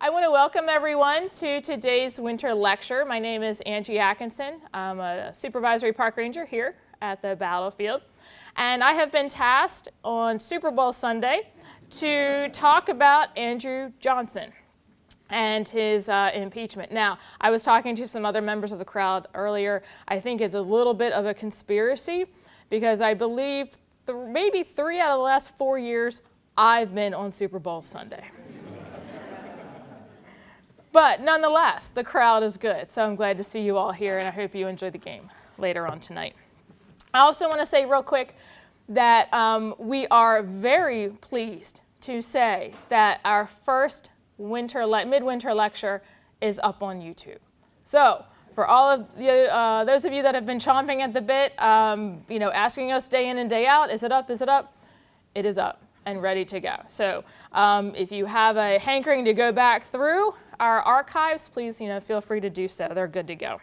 I want to welcome everyone to today's winter lecture. My name is Angie Atkinson. I'm a supervisory park ranger here at the battlefield. And I have been tasked on Super Bowl Sunday to talk about Andrew Johnson and his impeachment. Now, I was talking to some other members of the crowd earlier. I think it's a little bit of a conspiracy because I believe maybe 3 out of the last 4 years I've been on Super Bowl Sunday. But nonetheless, the crowd is good, so I'm glad to see you all here, and I hope you enjoy the game later on tonight. I also want to say real quick that we are very pleased to say that our first midwinter lecture is up on YouTube. So for all of you, those of you that have been chomping at the bit, asking us day in and day out, is it up, is it up? It is up and ready to go. So if you have a hankering to go back through our archives, please feel free to do so. They're good to go.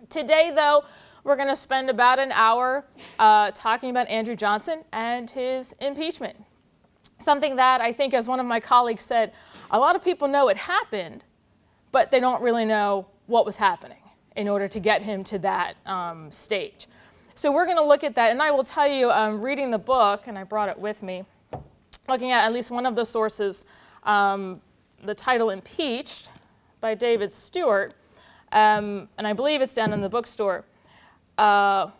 Today, though, we're going to spend about an hour talking about Andrew Johnson and his impeachment. Something that I think, as one of my colleagues said, a lot of people know it happened, but they don't really know what was happening in order to get him to that stage. So we're going to look at that, and I will tell you, reading the book, and I brought it with me, looking at least one of the sources, the title Impeached by David Stewart, and I believe it's down in the bookstore. Wow,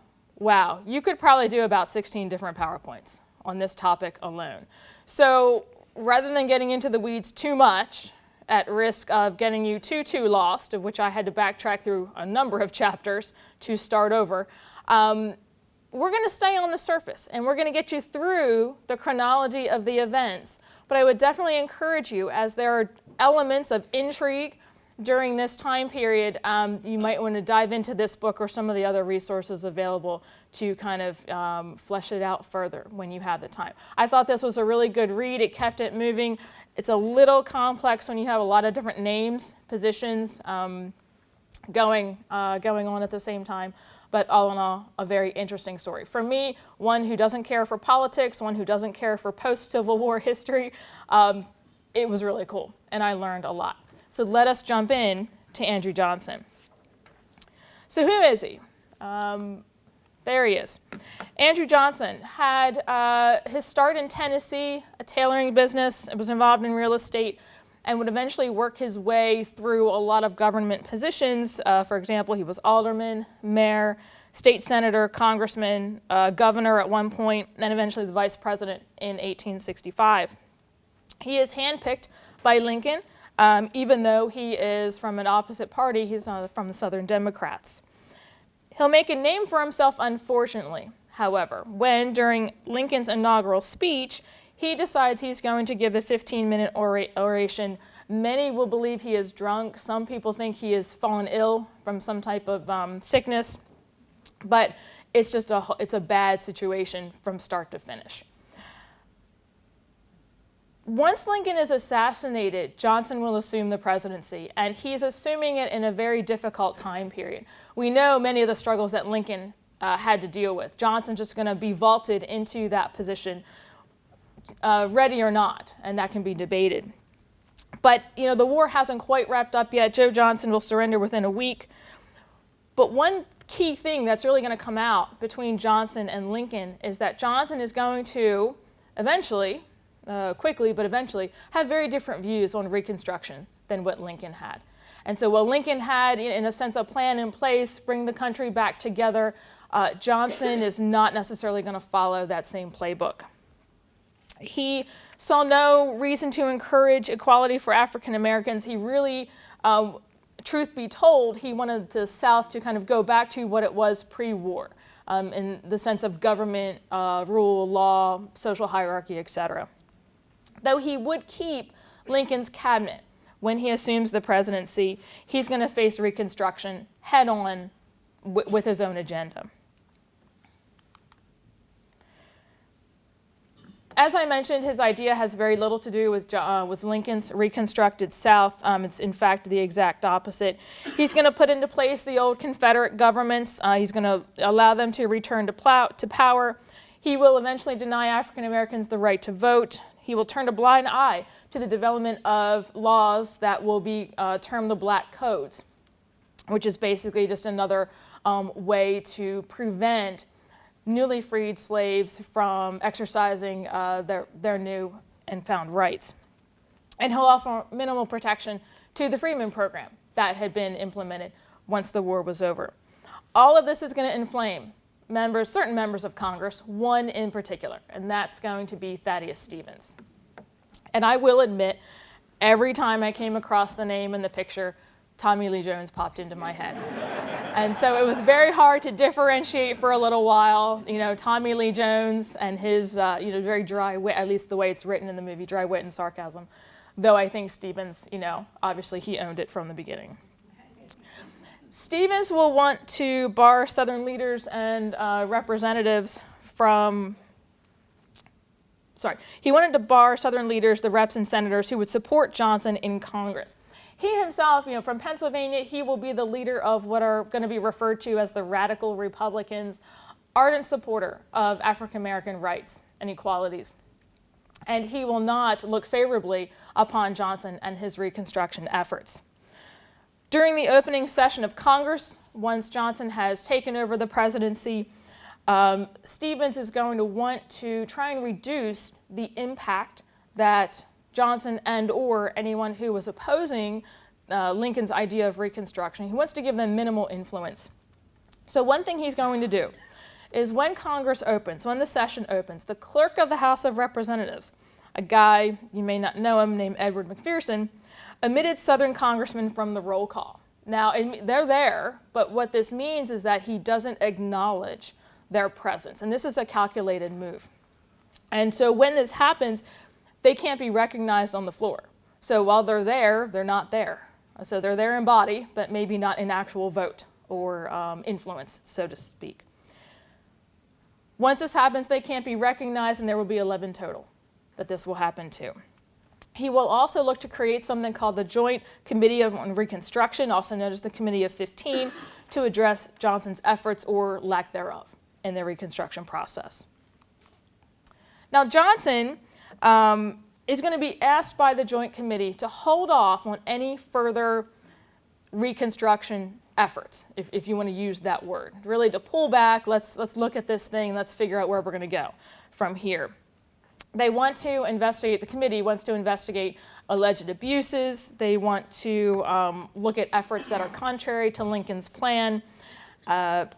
you could probably do about 16 different PowerPoints on this topic alone. So rather than getting into the weeds too much, at risk of getting you too lost, of which I had to backtrack through a number of chapters to start over, we're going to stay on the surface, and we're going to get you through the chronology of the events. But I would definitely encourage you, as there are elements of intrigue during this time period, you might want to dive into this book or some of the other resources available to kind of flesh it out further when you have the time. I thought this was a really good read. It kept it moving. It's a little complex when you have a lot of different names, positions going on at the same time, but all in all, a very interesting story. For me, one who doesn't care for politics, one who doesn't care for post-Civil War history, it was really cool, and I learned a lot. So let us jump in to Andrew Johnson. So who is he? There he is. Andrew Johnson had his start in Tennessee, a tailoring business. It was involved in real estate, and would eventually work his way through a lot of government positions. For example, he was alderman, mayor, state senator, congressman, governor at one point, and eventually the vice president in 1865. He is handpicked by Lincoln, even though he is from an opposite party. He's from the Southern Democrats. He'll make a name for himself, unfortunately, however, when during Lincoln's inaugural speech, he decides he's going to give a 15-minute oration. Many will believe he is drunk. Some people think he has fallen ill from some type of sickness. But it's just it's a bad situation from start to finish. Once Lincoln is assassinated, Johnson will assume the presidency, and he's assuming it in a very difficult time period. We know many of the struggles that Lincoln had to deal with. Johnson's just going to be vaulted into that position, ready or not, and that can be debated. But the war hasn't quite wrapped up yet. Joe Johnson will surrender within a week. But one key thing that's really going to come out between Johnson and Lincoln is that Johnson is going to eventually, quickly but eventually, have very different views on Reconstruction than what Lincoln had. And so while Lincoln had, in a sense, a plan in place, bring the country back together, Johnson is not necessarily going to follow that same playbook. He saw no reason to encourage equality for African Americans. He really, truth be told, he wanted the South to kind of go back to what it was pre-war, in the sense of government, rule, law, social hierarchy, etc. Though he would keep Lincoln's cabinet when he assumes the presidency, he's going to face Reconstruction head-on with his own agenda. As I mentioned, his idea has very little to do with Lincoln's reconstructed South. It's, in fact, the exact opposite. He's going to put into place the old Confederate governments. He's going to allow them to return to power. He will eventually deny African Americans the right to vote. He will turn a blind eye to the development of laws that will be termed the Black Codes, which is basically just another way to prevent newly freed slaves from exercising their new and found rights. And he'll offer minimal protection to the Freedmen Program that had been implemented once the war was over. All of this is going to inflame certain members of Congress, one in particular, and that's going to be Thaddeus Stevens. And I will admit, every time I came across the name and the picture, Tommy Lee Jones popped into my head. And so it was very hard to differentiate for a little while, Tommy Lee Jones and his, very dry wit, at least the way it's written in the movie, dry wit and sarcasm. Though I think Stevens, obviously he owned it from the beginning. Stevens will want to bar Southern leaders and representatives he wanted to bar Southern leaders, the reps and senators who would support Johnson in Congress. He himself, from Pennsylvania, he will be the leader of what are going to be referred to as the radical Republicans, ardent supporter of African-American rights and equalities. And he will not look favorably upon Johnson and his Reconstruction efforts. During the opening session of Congress, once Johnson has taken over the presidency, Stevens is going to want to try and reduce the impact that Johnson and/or anyone who was opposing Lincoln's idea of Reconstruction, he wants to give them minimal influence. So one thing he's going to do is when Congress opens, when the session opens, the clerk of the House of Representatives, a guy, you may not know him, named Edward McPherson, omitted Southern congressmen from the roll call. Now, they're there, but what this means is that he doesn't acknowledge their presence, and this is a calculated move. And so when this happens, they can't be recognized on the floor. So while they're there, they're not there. So they're there in body, but maybe not in actual vote or influence, so to speak. Once this happens, they can't be recognized, and there will be 11 total that this will happen to. He will also look to create something called the Joint Committee on Reconstruction, also known as the Committee of 15, to address Johnson's efforts or lack thereof in the Reconstruction process. Now, Johnson is going to be asked by the Joint Committee to hold off on any further Reconstruction efforts, if you want to use that word. Really to pull back, let's look at this thing, let's figure out where we're going to go from here. They want to investigate, the committee wants to investigate alleged abuses. They want to look at efforts that are contrary to Lincoln's plan. They're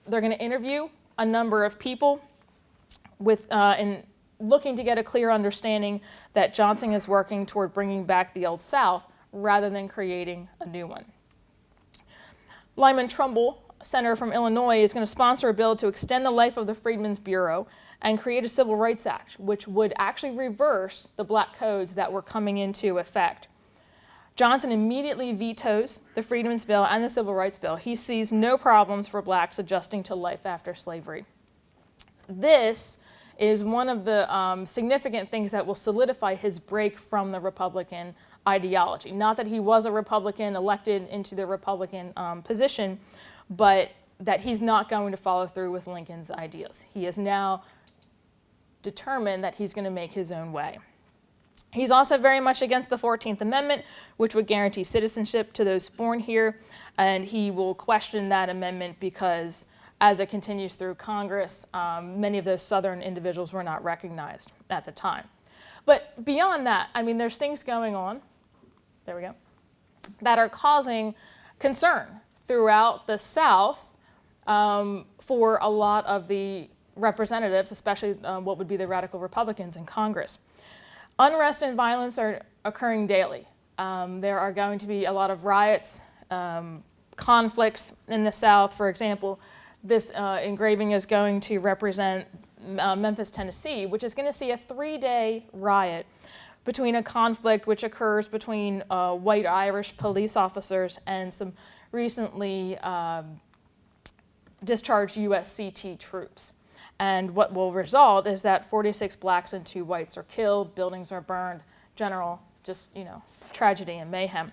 going to interview a number of people in looking to get a clear understanding that Johnson is working toward bringing back the Old South rather than creating a new one. Lyman Trumbull, senator from Illinois, is going to sponsor a bill to extend the life of the Freedmen's Bureau and create a Civil Rights Act, which would actually reverse the Black Codes that were coming into effect. Johnson immediately vetoes the Freedmen's Bill and the Civil Rights Bill. He sees no problems for blacks adjusting to life after slavery. This is one of the significant things that will solidify his break from the Republican ideology. Not that he was a Republican elected into the Republican position, but that he's not going to follow through with Lincoln's ideas. He is now determined that he's going to make his own way. He's also very much against the 14th Amendment, which would guarantee citizenship to those born here, and he will question that amendment because as it continues through Congress, many of those Southern individuals were not recognized at the time. But beyond that, I mean, there's things going on, there we go, that are causing concern throughout the South for a lot of the representatives, especially what would be the radical Republicans in Congress. Unrest and violence are occurring daily. There are going to be a lot of riots, conflicts in the South. For example, this engraving is going to represent Memphis, Tennessee, which is going to see a 3-day riot between a conflict which occurs between white Irish police officers and some recently discharged USCT troops. And what will result is that 46 blacks and 2 whites are killed, buildings are burned, general, tragedy and mayhem.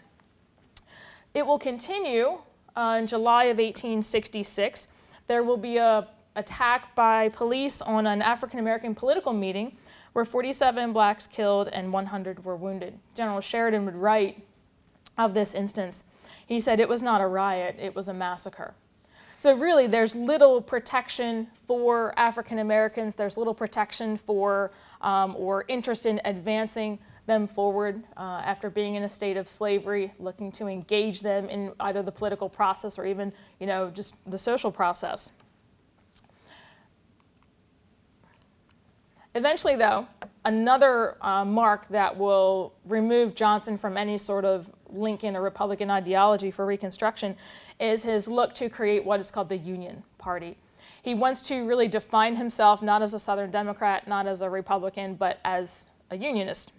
It will continue in July of 1866. There will be a attack by police on an African-American political meeting where 47 blacks killed and 100 were wounded. General Sheridan would write of this instance. He said, "It was not a riot, it was a massacre." So really, there's little protection for African Americans. There's little protection for or interest in advancing them forward after being in a state of slavery, looking to engage them in either the political process or even, just the social process. Eventually, though, another mark that will remove Johnson from any sort of Lincoln or Republican ideology for Reconstruction is his look to create what is called the Union Party. He wants to really define himself not as a Southern Democrat, not as a Republican, but as a Unionist.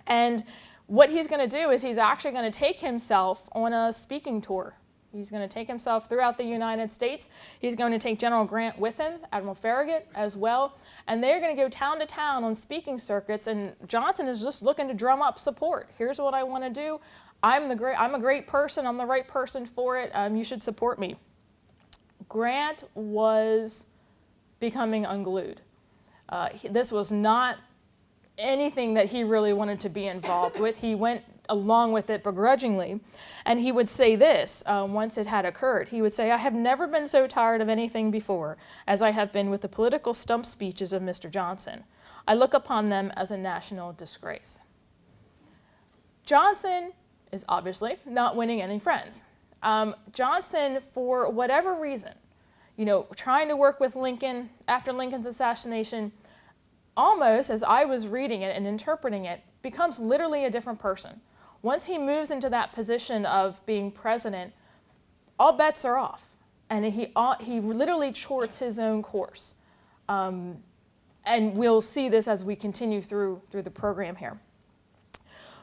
And what he's going to do is he's actually going to take himself on a speaking tour. He's going to take himself throughout the United States. He's going to take General Grant with him, Admiral Farragut as well, and they're going to go town to town on speaking circuits, and Johnson is just looking to drum up support. Here's what I want to do. I'm a great person. I'm the right person for it. You should support me. Grant was becoming unglued. This was not anything that he really wanted to be involved with. He went along with it begrudgingly, and he would say this once it had occurred. He would say, "I have never been so tired of anything before as I have been with the political stump speeches of Mr. Johnson. I look upon them as a national disgrace." Johnson is obviously not winning any friends. Johnson, for whatever reason, trying to work with Lincoln after Lincoln's assassination, almost, as I was reading it and interpreting it, becomes literally a different person. Once he moves into that position of being president, all bets are off, and he literally charts his own course. And we'll see this as we continue through the program here.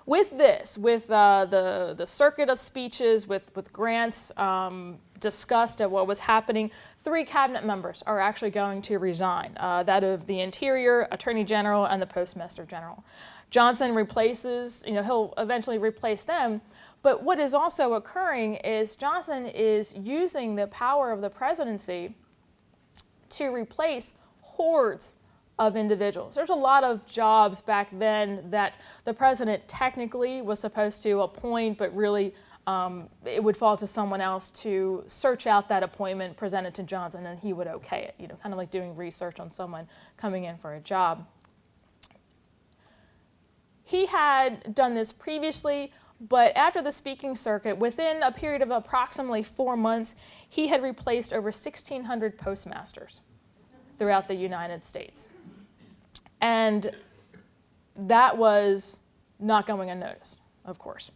With this, with the circuit of speeches, with Grant's disgust at what was happening, 3 cabinet members are actually going to resign, that of the Interior, Attorney General, and the Postmaster General. Johnson replaces, he'll eventually replace them, but what is also occurring is Johnson is using the power of the presidency to replace hordes of individuals. There's a lot of jobs back then that the president technically was supposed to appoint, but really it would fall to someone else to search out that appointment, present it to Johnson, and he would okay it, kind of like doing research on someone coming in for a job. He had done this previously, but after the speaking circuit, within a period of approximately 4 months, he had replaced over 1,600 postmasters throughout the United States. And that was not going unnoticed, of course.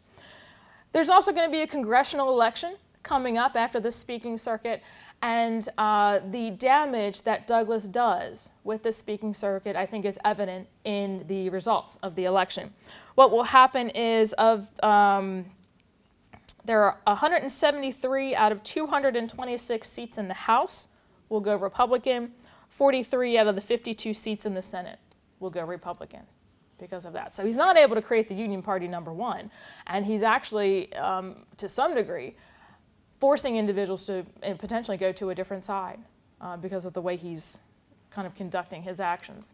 There's also going to be a congressional election coming up after the speaking circuit, and the damage that Douglas does with the speaking circuit, I think, is evident in the results of the election. What will happen is there are 173 out of 226 seats in the House will go Republican, 43 out of the 52 seats in the Senate will go Republican because of that. So he's not able to create the Union Party #1, and he's actually, to some degree, forcing individuals to potentially go to a different side because of the way he's kind of conducting his actions.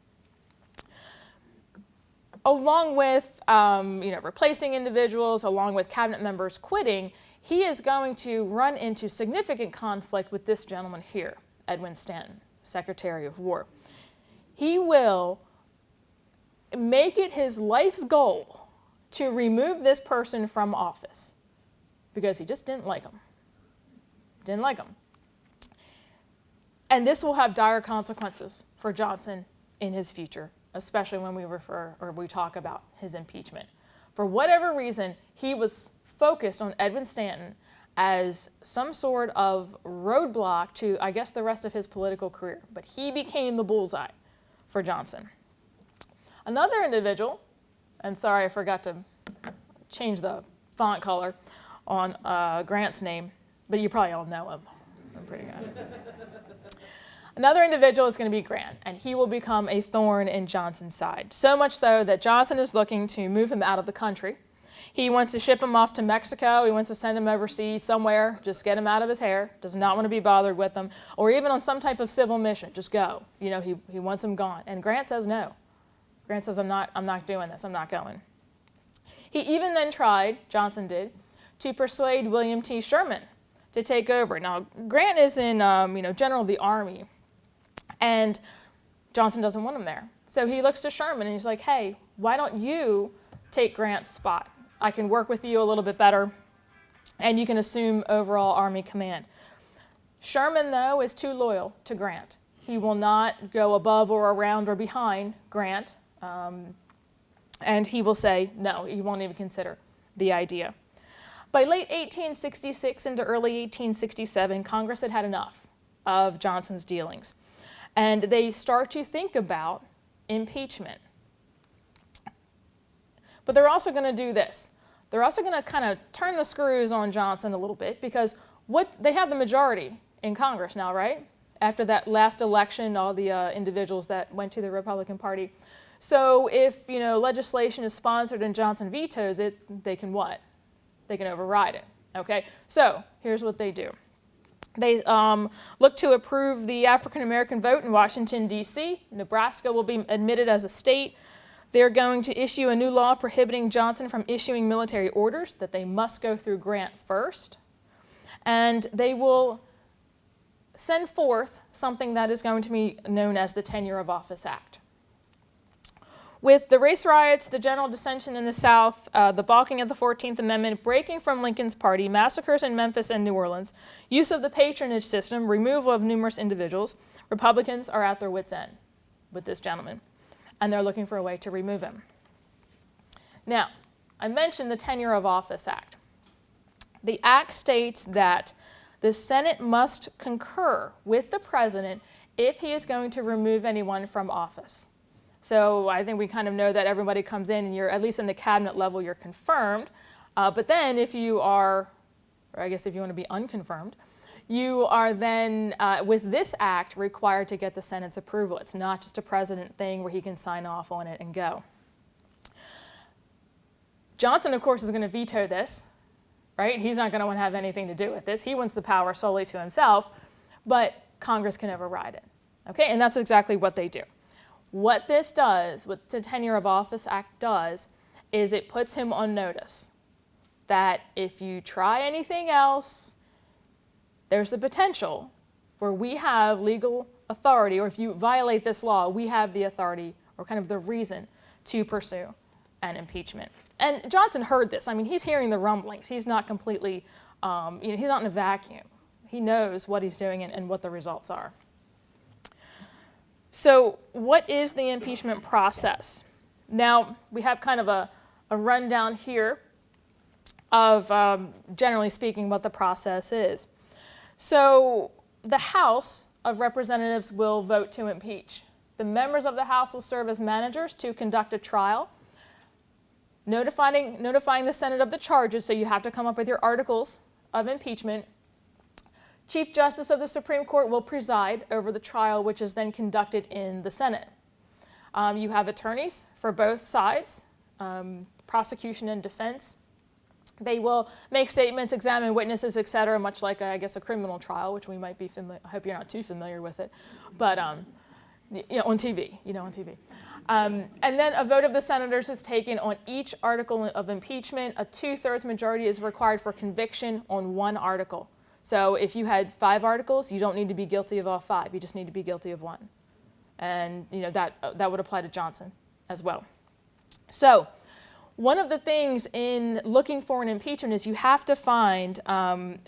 Along with replacing individuals, along with cabinet members quitting, he is going to run into significant conflict with this gentleman here, Edwin Stanton, Secretary of War. He will make it his life's goal to remove this person from office because he just didn't like him. Didn't like him. And this will have dire consequences for Johnson in his future, especially when we talk about his impeachment. For whatever reason, he was focused on Edwin Stanton as some sort of roadblock to, I guess, the rest of his political career. But he became the bullseye for Johnson. Another individual, and sorry, I forgot to change the font color on Grant's name, but you probably all know him. I'm pretty good. Another individual is going to be Grant, and he will become a thorn in Johnson's side. So much so that Johnson is looking to move him out of the country. He wants to ship him off to Mexico. He wants to send him overseas somewhere, just get him out of his hair, does not want to be bothered with them, or even on some type of civil mission, just go. You know, he wants him gone. And Grant says no. Grant says, I'm not doing this, I'm not going. He even then tried, Johnson did, to persuade William T. Sherman to take over. Now, Grant is in, general of the Army, and Johnson doesn't want him there. So he looks to Sherman and he's like, hey, why don't you take Grant's spot? I can work with you a little bit better, and you can assume overall Army command. Sherman, though, is too loyal to Grant. He will not go above or around or behind Grant, and he will say no, he won't even consider the idea. By late 1866 into early 1867, Congress had had enough of Johnson's dealings, and they start to think about impeachment. But they're also going to do this. They're also going to kind of turn the screws on Johnson a little bit, because they have the majority in Congress now, right? After that last election, all the individuals that went to the Republican Party. So if legislation is sponsored and Johnson vetoes it, they can what? They can override it. Okay. So here's what they do. They look to approve the African American vote in Washington, D.C. Nebraska will be admitted as a state. They're going to issue a new law prohibiting Johnson from issuing military orders, that they must go through Grant first. And they will send forth something that is going to be known as the Tenure of Office Act. With the race riots, the general dissension in the South, the balking of the 14th Amendment, breaking from Lincoln's party, massacres in Memphis and New Orleans, use of the patronage system, removal of numerous individuals, Republicans are at their wits' end with this gentleman, and they're looking for a way to remove him. Now, I mentioned the Tenure of Office Act. The act states that the Senate must concur with the president if he is going to remove anyone from office. So I think we kind of know that everybody comes in and you're, at least in the cabinet level, you're confirmed. But then if you are, or I guess if you want to be unconfirmed, you are then, with this act, required to get the Senate's approval. It's not just a president thing where he can sign off on it and go. Johnson, of course, is going to veto this, right? He's not going to want to have anything to do with this. He wants the power solely to himself, but Congress can override it. Okay, and that's exactly what they do. What this does, what the Tenure of Office Act does, is it puts him on notice that if you try anything else, there's the potential where we have legal authority, or if you violate this law, we have the authority or kind of the reason to pursue an impeachment. And Johnson heard this. I mean, he's hearing the rumblings. He's not completely, he's not in a vacuum. He knows what he's doing and what the results are. So what is the impeachment process? Now, we have kind of a rundown here of, generally speaking, what the process is. So the House of Representatives will vote to impeach. The members of the House will serve as managers to conduct a trial, notifying the Senate of the charges, so you have to come up with your articles of impeachment. Chief Justice of the Supreme Court will preside over the trial, which is then conducted in the Senate. You have attorneys for both sides, prosecution and defense. They will make statements, examine witnesses, et cetera, much like, I guess, a criminal trial, which we might be familiar. I hope you're not too familiar with it, but on TV, on TV. And then a vote of the senators is taken on each article of impeachment. A 2/3 majority is required for conviction on one article. So if you had 5 articles, you don't need to be guilty of all 5. You just need to be guilty of 1. And that would apply to Johnson as well. So one of the things in looking for an impeachment is you have to find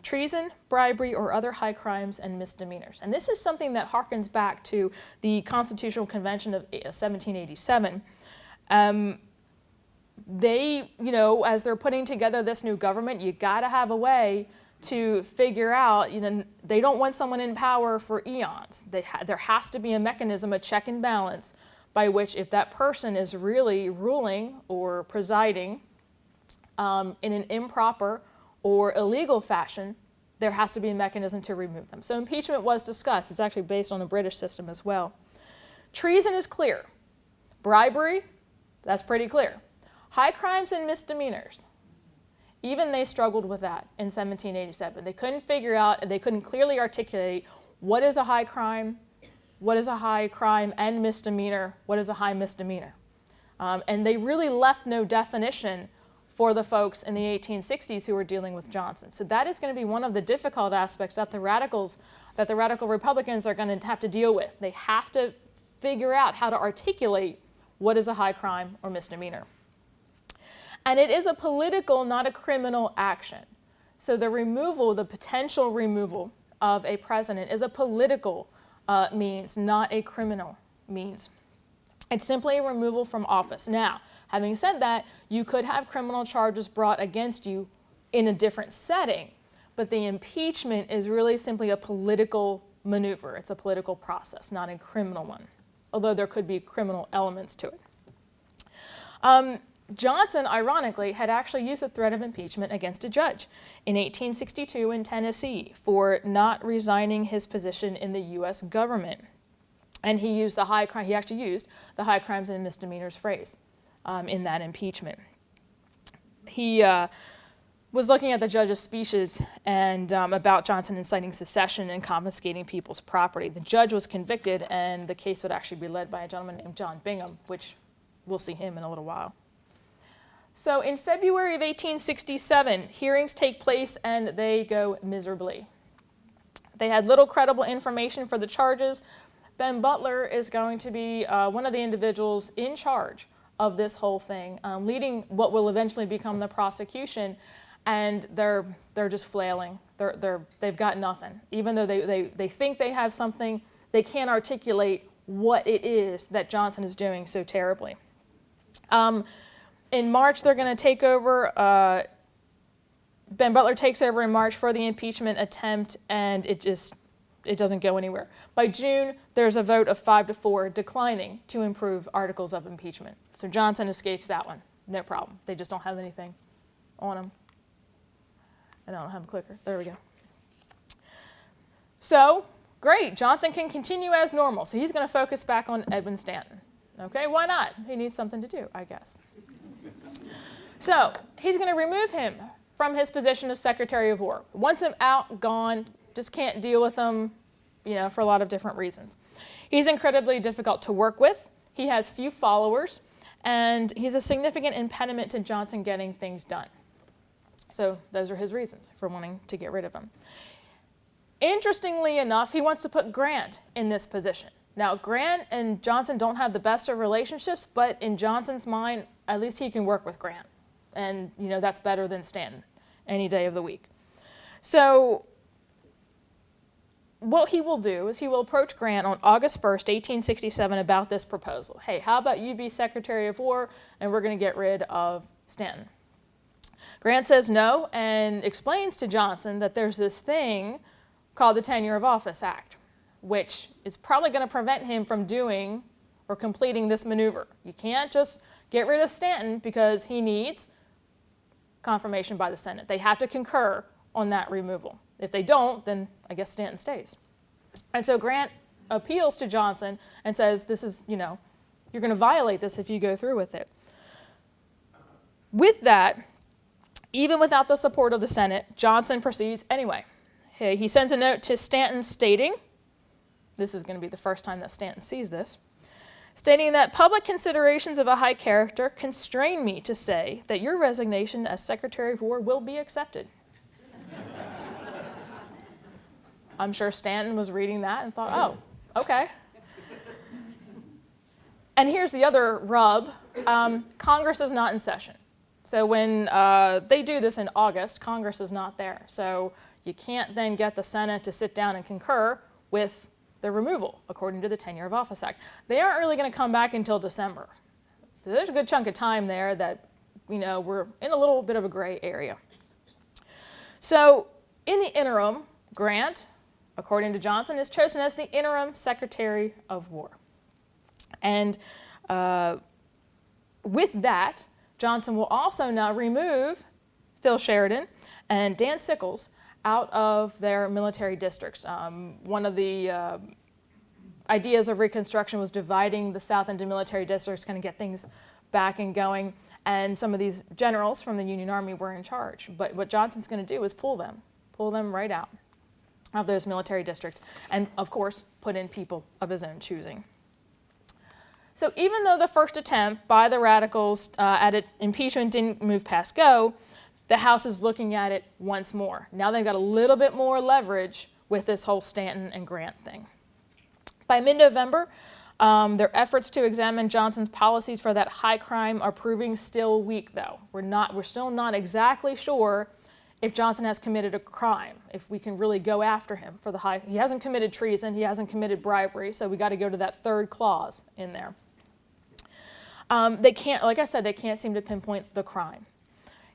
treason, bribery, or other high crimes and misdemeanors. And this is something that harkens back to the Constitutional Convention of 1787. They, as they're putting together this new government, you got to have a way to figure out, they don't want someone in power for eons. There has to be a mechanism, a check and balance, by which if that person is really ruling or presiding in an improper or illegal fashion, there has to be a mechanism to remove them. So impeachment was discussed. It's actually based on the British system as well. Treason is clear. Bribery, that's pretty clear. High crimes and misdemeanors. Even they struggled with that in 1787. They couldn't figure out, they couldn't clearly articulate what is a high crime, what is a high crime and misdemeanor, what is a high misdemeanor. And they really left no definition for the folks in the 1860s who were dealing with Johnson. So that is going to be one of the difficult aspects that the radical Republicans are going to have to deal with. They have to figure out how to articulate what is a high crime or misdemeanor. And it is a political, not a criminal action. So the removal, the potential removal of a president is a political means, not a criminal means. It's simply a removal from office. Now, having said that, you could have criminal charges brought against you in a different setting, but the impeachment is really simply a political maneuver. It's a political process, not a criminal one, although there could be criminal elements to it. Johnson, ironically, had actually used the threat of impeachment against a judge in 1862 in Tennessee for not resigning his position in the U.S. government. And he used he actually used the high crimes and misdemeanors phrase in that impeachment. He was looking at the judge's speeches and about Johnson inciting secession and confiscating people's property. The judge was convicted, and the case would actually be led by a gentleman named John Bingham, which we'll see him in a little while. So in February of 1867, hearings take place and they go miserably. They had little credible information for the charges. Ben Butler is going to be one of the individuals in charge of this whole thing, leading what will eventually become the prosecution, and they're just flailing. They've got nothing. Even though they think they have something, they can't articulate what it is that Johnson is doing so terribly. In March, they're going to take over. Ben Butler takes over in March for the impeachment attempt, and it doesn't go anywhere. By June, there's a vote of 5-4 declining to improve articles of impeachment. So Johnson escapes that one, no problem. They just don't have anything on him. And I don't have a clicker. There we go. So, great, Johnson can continue as normal. So he's going to focus back on Edwin Stanton. Okay, why not? He needs something to do, I guess. So he's going to remove him from his position as Secretary of War. Wants him out, gone, just can't deal with him, for a lot of different reasons. He's incredibly difficult to work with. He has few followers, and he's a significant impediment to Johnson getting things done. So those are his reasons for wanting to get rid of him. Interestingly enough, he wants to put Grant in this position. Now, Grant and Johnson don't have the best of relationships, but in Johnson's mind, at least he can work with Grant. And, that's better than Stanton any day of the week. So what he will do is he will approach Grant on August 1st, 1867 about this proposal. Hey, how about you be Secretary of War and we're going to get rid of Stanton? Grant says no and explains to Johnson that there's this thing called the Tenure of Office Act, which is probably going to prevent him from doing or completing this maneuver. You can't just get rid of Stanton because he needs confirmation by the Senate. They have to concur on that removal. If they don't, then I guess Stanton stays. And so Grant appeals to Johnson and says, this is, you're going to violate this if you go through with it. With that, even without the support of the Senate, Johnson proceeds anyway. He sends a note to Stanton stating, this is going to be the first time that Stanton sees this, stating that public considerations of a high character constrain me to say that your resignation as Secretary of War will be accepted. I'm sure Stanton was reading that and thought, oh, okay. And here's the other rub. Congress is not in session. So when they do this in August, Congress is not there. So you can't then get the Senate to sit down and concur with the removal, according to the Tenure of Office Act. They aren't really going to come back until December. So there's a good chunk of time there that, we're in a little bit of a gray area. So in the interim, Grant, according to Johnson, is chosen as the interim Secretary of War. And with that, Johnson will also now remove Phil Sheridan and Dan Sickles out of their military districts. One of the ideas of Reconstruction was dividing the South into military districts, kind of get things back and going, and some of these generals from the Union Army were in charge. But what Johnson's going to do is pull them right out of those military districts, and of course put in people of his own choosing. So even though the first attempt by the radicals at impeachment didn't move past go, the House is looking at it once more. Now they've got a little bit more leverage with this whole Stanton and Grant thing. By mid-November, their efforts to examine Johnson's policies for that high crime are proving still weak, though. We're still not exactly sure if Johnson has committed a crime, if we can really go after him for the high. He hasn't committed treason, he hasn't committed bribery, so we got to go to that third clause in there. They can't, like I said, they can't seem to pinpoint the crime.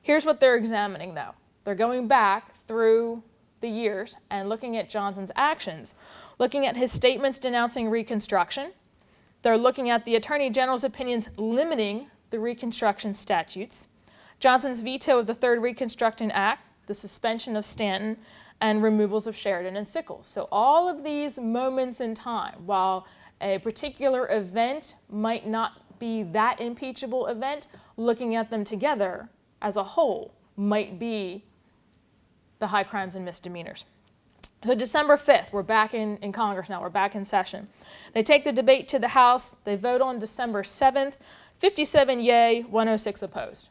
Here's what they're examining, though. They're going back through the years and looking at Johnson's actions, looking at his statements denouncing Reconstruction. They're looking at the Attorney General's opinions limiting the Reconstruction statutes, Johnson's veto of the Third Reconstruction Act, the suspension of Stanton, and removals of Sheridan and Sickles. So all of these moments in time, while a particular event might not be that impeachable event, looking at them together as a whole might be the high crimes and misdemeanors. So December 5th, we're back in Congress now, we're back in session. They take the debate to the House, they vote on December 7th, 57 yay, 106 opposed.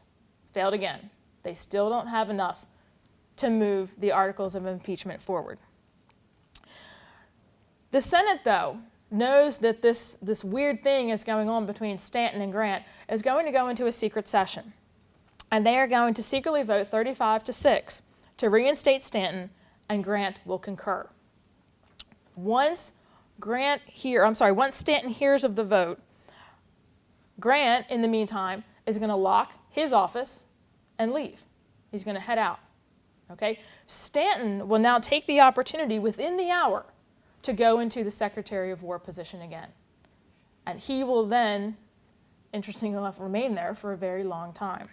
Failed again. They still don't have enough to move the articles of impeachment forward. The Senate, though, knows that this weird thing is going on between Stanton and Grant is going to go into a secret session. And they are going to secretly vote 35-6 to reinstate Stanton, and Grant will concur. Once Stanton hears of the vote, Grant, in the meantime, is going to lock his office and leave. He's going to head out. Okay? Stanton will now take the opportunity within the hour to go into the Secretary of War position again. And he will then, interestingly enough, remain there for a very long time.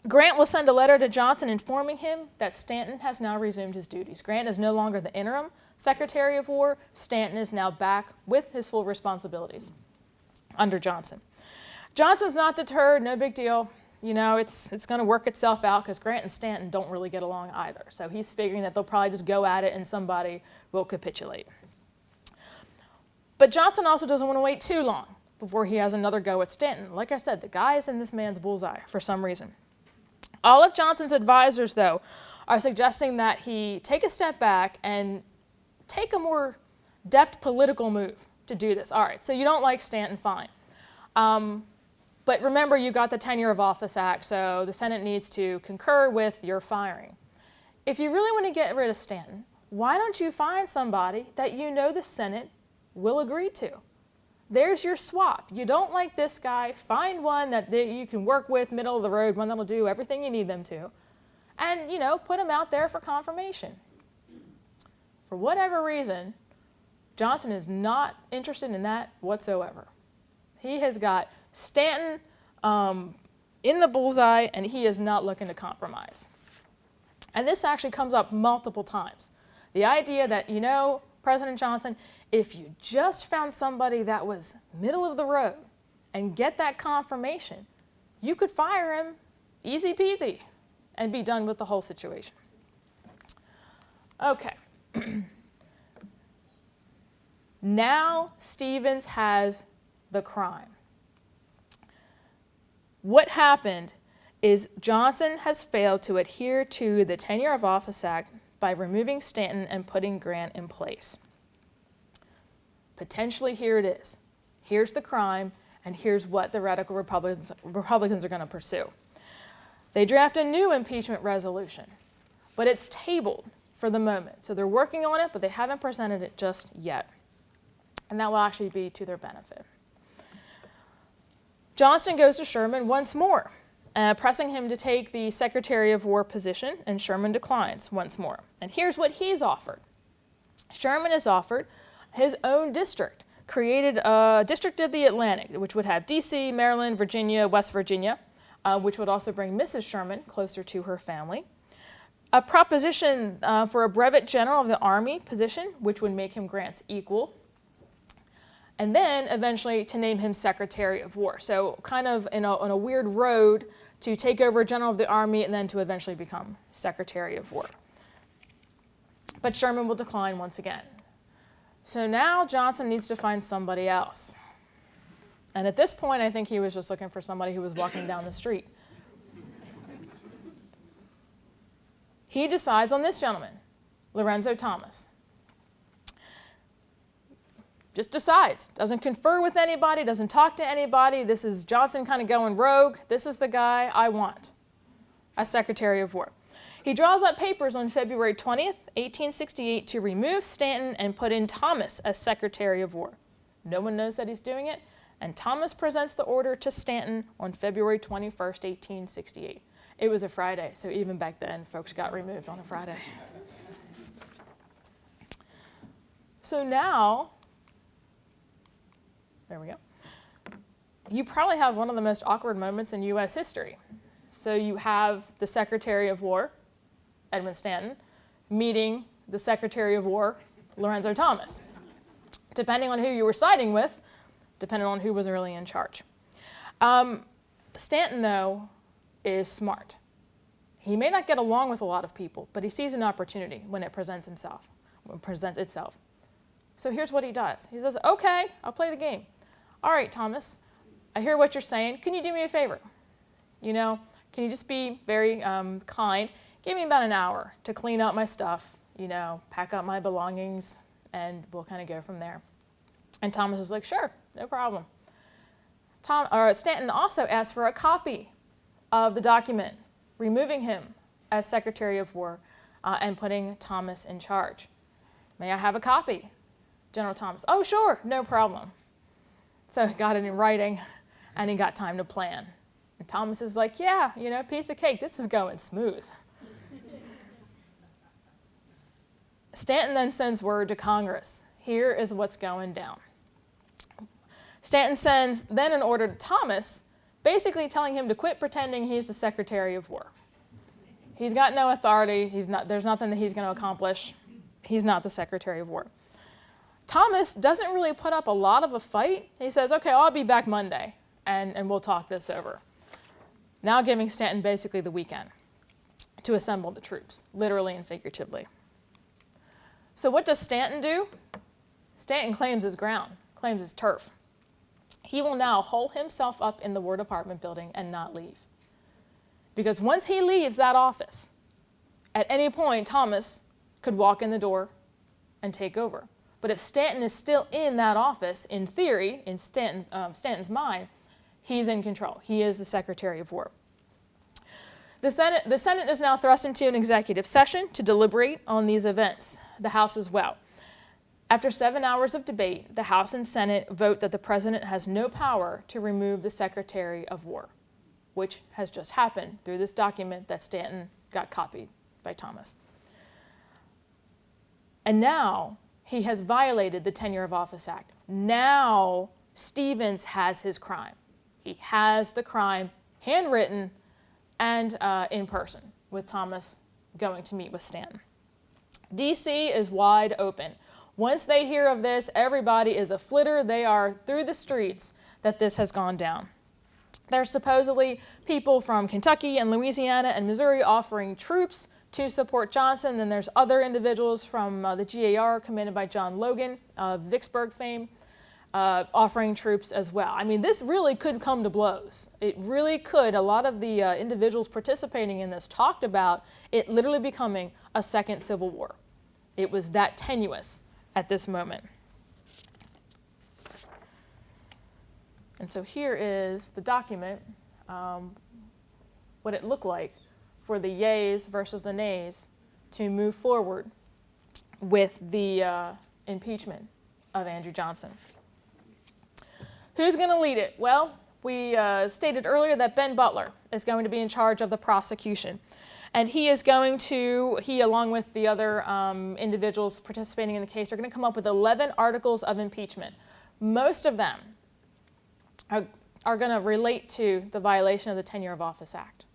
Grant will send a letter to Johnson informing him that Stanton has now resumed his duties. Grant is no longer the interim Secretary of War. Stanton is now back with his full responsibilities under Johnson. Johnson's not deterred, no big deal. You know, it's going to work itself out because Grant and Stanton don't really get along either. So he's figuring that they'll probably just go at it and somebody will capitulate. But Johnson also doesn't want to wait too long before he has another go at Stanton. Like I said, the guy is in this man's bullseye for some reason. All of Johnson's advisors, though, are suggesting that he take a step back and take a more deft political move to do this. All right, so you don't like Stanton, fine. But remember, you got the Tenure of Office Act, so the Senate needs to concur with your firing. If you really want to get rid of Stanton, why don't you find somebody that you know the Senate will agree to? There's your swap. You don't like this guy, find one that you can work with, middle of the road, one that'll do everything you need them to, and, you know, put them out there for confirmation. For whatever reason, Johnson is not interested in that whatsoever. He has got Stanton in the bullseye, and he is not looking to compromise. And this actually comes up multiple times. The idea that, you know, President Johnson, if you just found somebody that was middle of the road and get that confirmation, you could fire him easy peasy and be done with the whole situation. Okay. Now Stevens has the crime. What happened is Johnson has failed to adhere to the Tenure of Office Act by removing Stanton and putting Grant in place. Potentially, here it is. Here's the crime, and here's what the radical Republicans are going to pursue. They draft a new impeachment resolution, but it's tabled for the moment. So they're working on it, but they haven't presented it just yet. And that will actually be to their benefit. Johnston goes to Sherman once more, pressing him to take the Secretary of War position, and Sherman declines once more. And here's what he's offered. Sherman is offered his own district, created a District of the Atlantic, which would have D.C., Maryland, Virginia, West Virginia, which would also bring Mrs. Sherman closer to her family. A proposition for a brevet general of the Army position, which would make him Grant's equal. and then eventually to name him Secretary of War. So kind of on a weird road to take over General of the Army and then to eventually become Secretary of War. But Sherman will decline once again. So now Johnson needs to find somebody else. And at this point, I think he was just looking for somebody who was walking down the street. He decides on this gentleman, Lorenzo Thomas. Just decides, doesn't confer with anybody, doesn't talk to anybody. This is Johnson kind of going rogue. This is the guy I want as Secretary of War. He draws up papers on February 20th, 1868 to remove Stanton and put in Thomas as Secretary of War. No one knows that he's doing it, and Thomas presents the order to Stanton on February 21st, 1868. It was a Friday, so even back then, folks got removed on a Friday. So now, there we go. You probably have one of the most awkward moments in U.S. history. So you have the Secretary of War, Edmund Stanton, meeting the Secretary of War, Lorenzo Thomas. Depending on who you were siding with, depending on who was really in charge. Stanton, though, is smart. He may not get along with a lot of people, but he sees an opportunity when it presents itself. So here's what he does. He says, okay, I'll play the game. All right, Thomas, I hear what you're saying. Can you do me a favor? Can you just be very kind? Give me about an hour to clean up my stuff, pack up my belongings, and we'll kind of go from there. And Thomas is like, sure, no problem. Stanton also asked for a copy of the document, removing him as Secretary of War and putting Thomas in charge. May I have a copy, General Thomas? Oh, sure, no problem. So he got it in writing, and he got time to plan. And Thomas is like, yeah, piece of cake, this is going smooth. Stanton then sends word to Congress. Here is what's going down. Stanton sends then an order to Thomas, basically telling him to quit pretending he's the Secretary of War. He's got no authority. There's nothing that he's going to accomplish. He's not the Secretary of War. Thomas doesn't really put up a lot of a fight. He says, okay, I'll be back Monday, and we'll talk this over. Now giving Stanton basically the weekend to assemble the troops, literally and figuratively. So what does Stanton do? Stanton claims his ground, claims his turf. He will now hole himself up in the War Department building and not leave. Because once he leaves that office, at any point, Thomas could walk in the door and take over. But if Stanton is still in that office, in theory, in Stanton's mind, he's in control. He is the Secretary of War. The Senate is now thrust into an executive session to deliberate on these events. The House as well. After 7 hours of debate, the House and Senate vote that the President has no power to remove the Secretary of War, which has just happened through this document that Stanton got copied by Thomas. And now he has violated the Tenure of Office Act. Now Stevens has his crime. He has the crime handwritten and in person, with Thomas going to meet with Stanton. D.C. is wide open. Once they hear of this, everybody is a flitter. They are through the streets that this has gone down. There's supposedly people from Kentucky and Louisiana and Missouri offering troops to support Johnson. Then there's other individuals from the GAR, commanded by John Logan of Vicksburg fame, offering troops as well. I mean, this really could come to blows. It really could. A lot of the individuals participating in this talked about it literally becoming a second civil war. It was that tenuous at this moment. And so here is the document, what it looked like for the yays versus the nays to move forward with the impeachment of Andrew Johnson. Who's going to lead it? Well, we stated earlier that Ben Butler is going to be in charge of the prosecution. And he along with the other individuals participating in the case, are going to come up with 11 articles of impeachment. Most of them are going to relate to the violation of the Tenure of Office Act.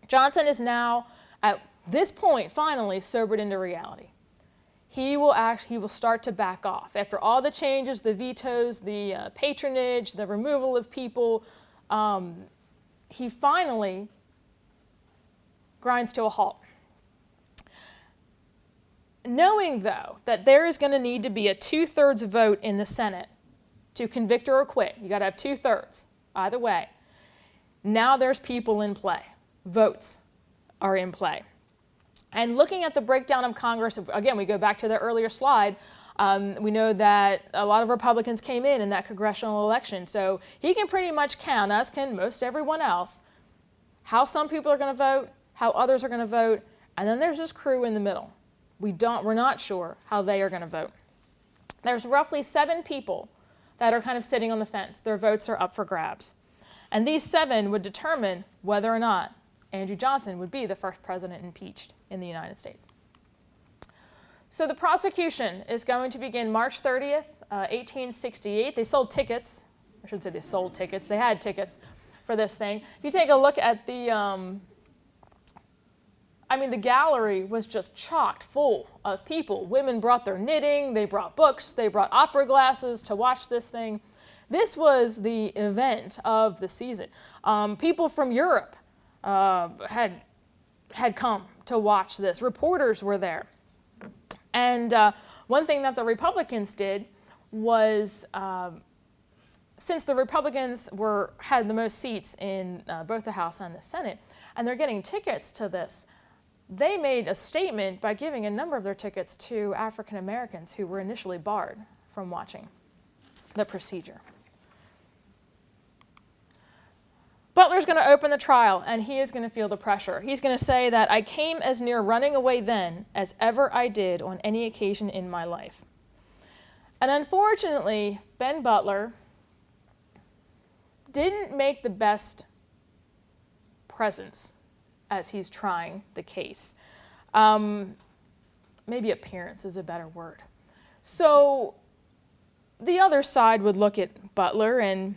Johnson is now, at this point, finally sobered into reality. he will start to back off. After all the changes, the vetoes, the patronage, the removal of people, he finally grinds to a halt. Knowing, though, that there is going to need to be a 2/3 vote in the Senate to convict or acquit, you got to have 2/3, either way. Now there's people in play. Votes are in play. And looking at the breakdown of Congress, again, we go back to the earlier slide, we know that a lot of Republicans came in that congressional election. So he can pretty much count, as can most everyone else, how some people are going to vote, how others are going to vote, and then there's this crew in the middle. We're not sure how they are going to vote. There's roughly 7 people that are kind of sitting on the fence. Their votes are up for grabs. And these 7 would determine whether or not Andrew Johnson would be the first president impeached in the United States. So the prosecution is going to begin March 30th, 1868. They sold tickets. I shouldn't say they sold tickets. They had tickets for this thing. If you take a look at the gallery was just chocked full of people. Women brought their knitting, they brought books, they brought opera glasses to watch this thing. This was the event of the season. People from Europe had come to watch this. Reporters were there. And one thing that the Republicans did was, since the Republicans had the most seats in both the House and the Senate, and they're getting tickets to this, they made a statement by giving a number of their tickets to African Americans who were initially barred from watching the procedure. Butler's going to open the trial, and he is going to feel the pressure. He's going to say that I came as near running away then as ever I did on any occasion in my life. And unfortunately, Ben Butler didn't make the best presence as he's trying the case. Maybe appearance is a better word. So the other side would look at Butler and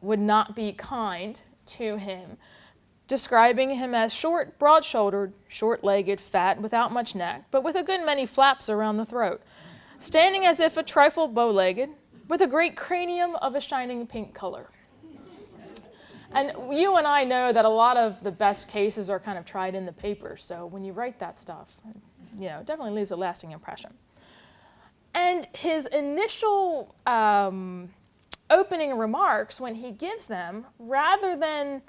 would not be kind to him, describing him as short, broad-shouldered, short-legged, fat, without much neck, but with a good many flaps around the throat, standing as if a trifle bow-legged, with a great cranium of a shining pink color. And you and I know that a lot of the best cases are kind of tried in the paper, so when you write that stuff, it definitely leaves a lasting impression. And his initial opening remarks, when he gives them, rather than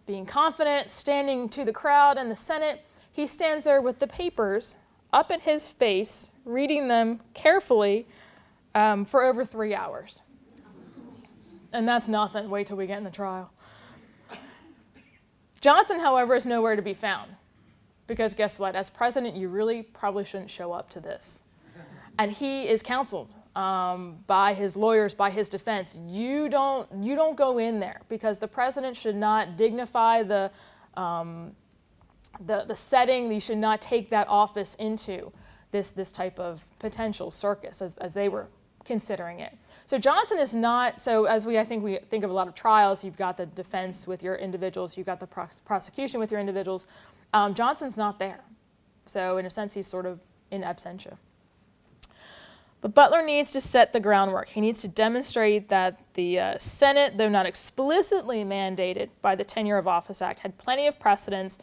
being confident, standing to the crowd and the Senate, he stands there with the papers up at his face, reading them carefully for over 3 hours. And that's nothing. Wait till we get in the trial. Johnson, however, is nowhere to be found. Because guess what? As president, you really probably shouldn't show up to this. And he is counseled by his lawyers, by his defense. You don't go in there, because the president should not dignify the setting. You should not take that office into this type of potential circus as they were considering it. So Johnson is not, so as we think of a lot of trials, you've got the defense with your individuals, you've got the prosecution with your individuals. Johnson's not there. So in a sense, he's sort of in absentia. But Butler needs to set the groundwork. He needs to demonstrate that the Senate, though not explicitly mandated by the Tenure of Office Act, had plenty of precedents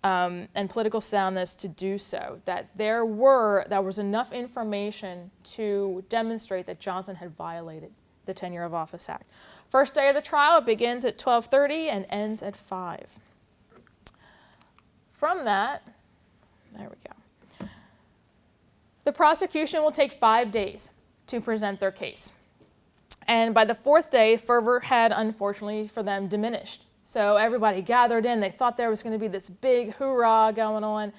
and political soundness to do so, that there was enough information to demonstrate that Johnson had violated the Tenure of Office Act. First day of the trial, it begins at 12:30 and ends at 5. From that, there we go. The prosecution will take 5 days to present their case. And by the 4th day, fervor had, unfortunately for them, diminished. So everybody gathered in. They thought there was going to be this big hoorah going on.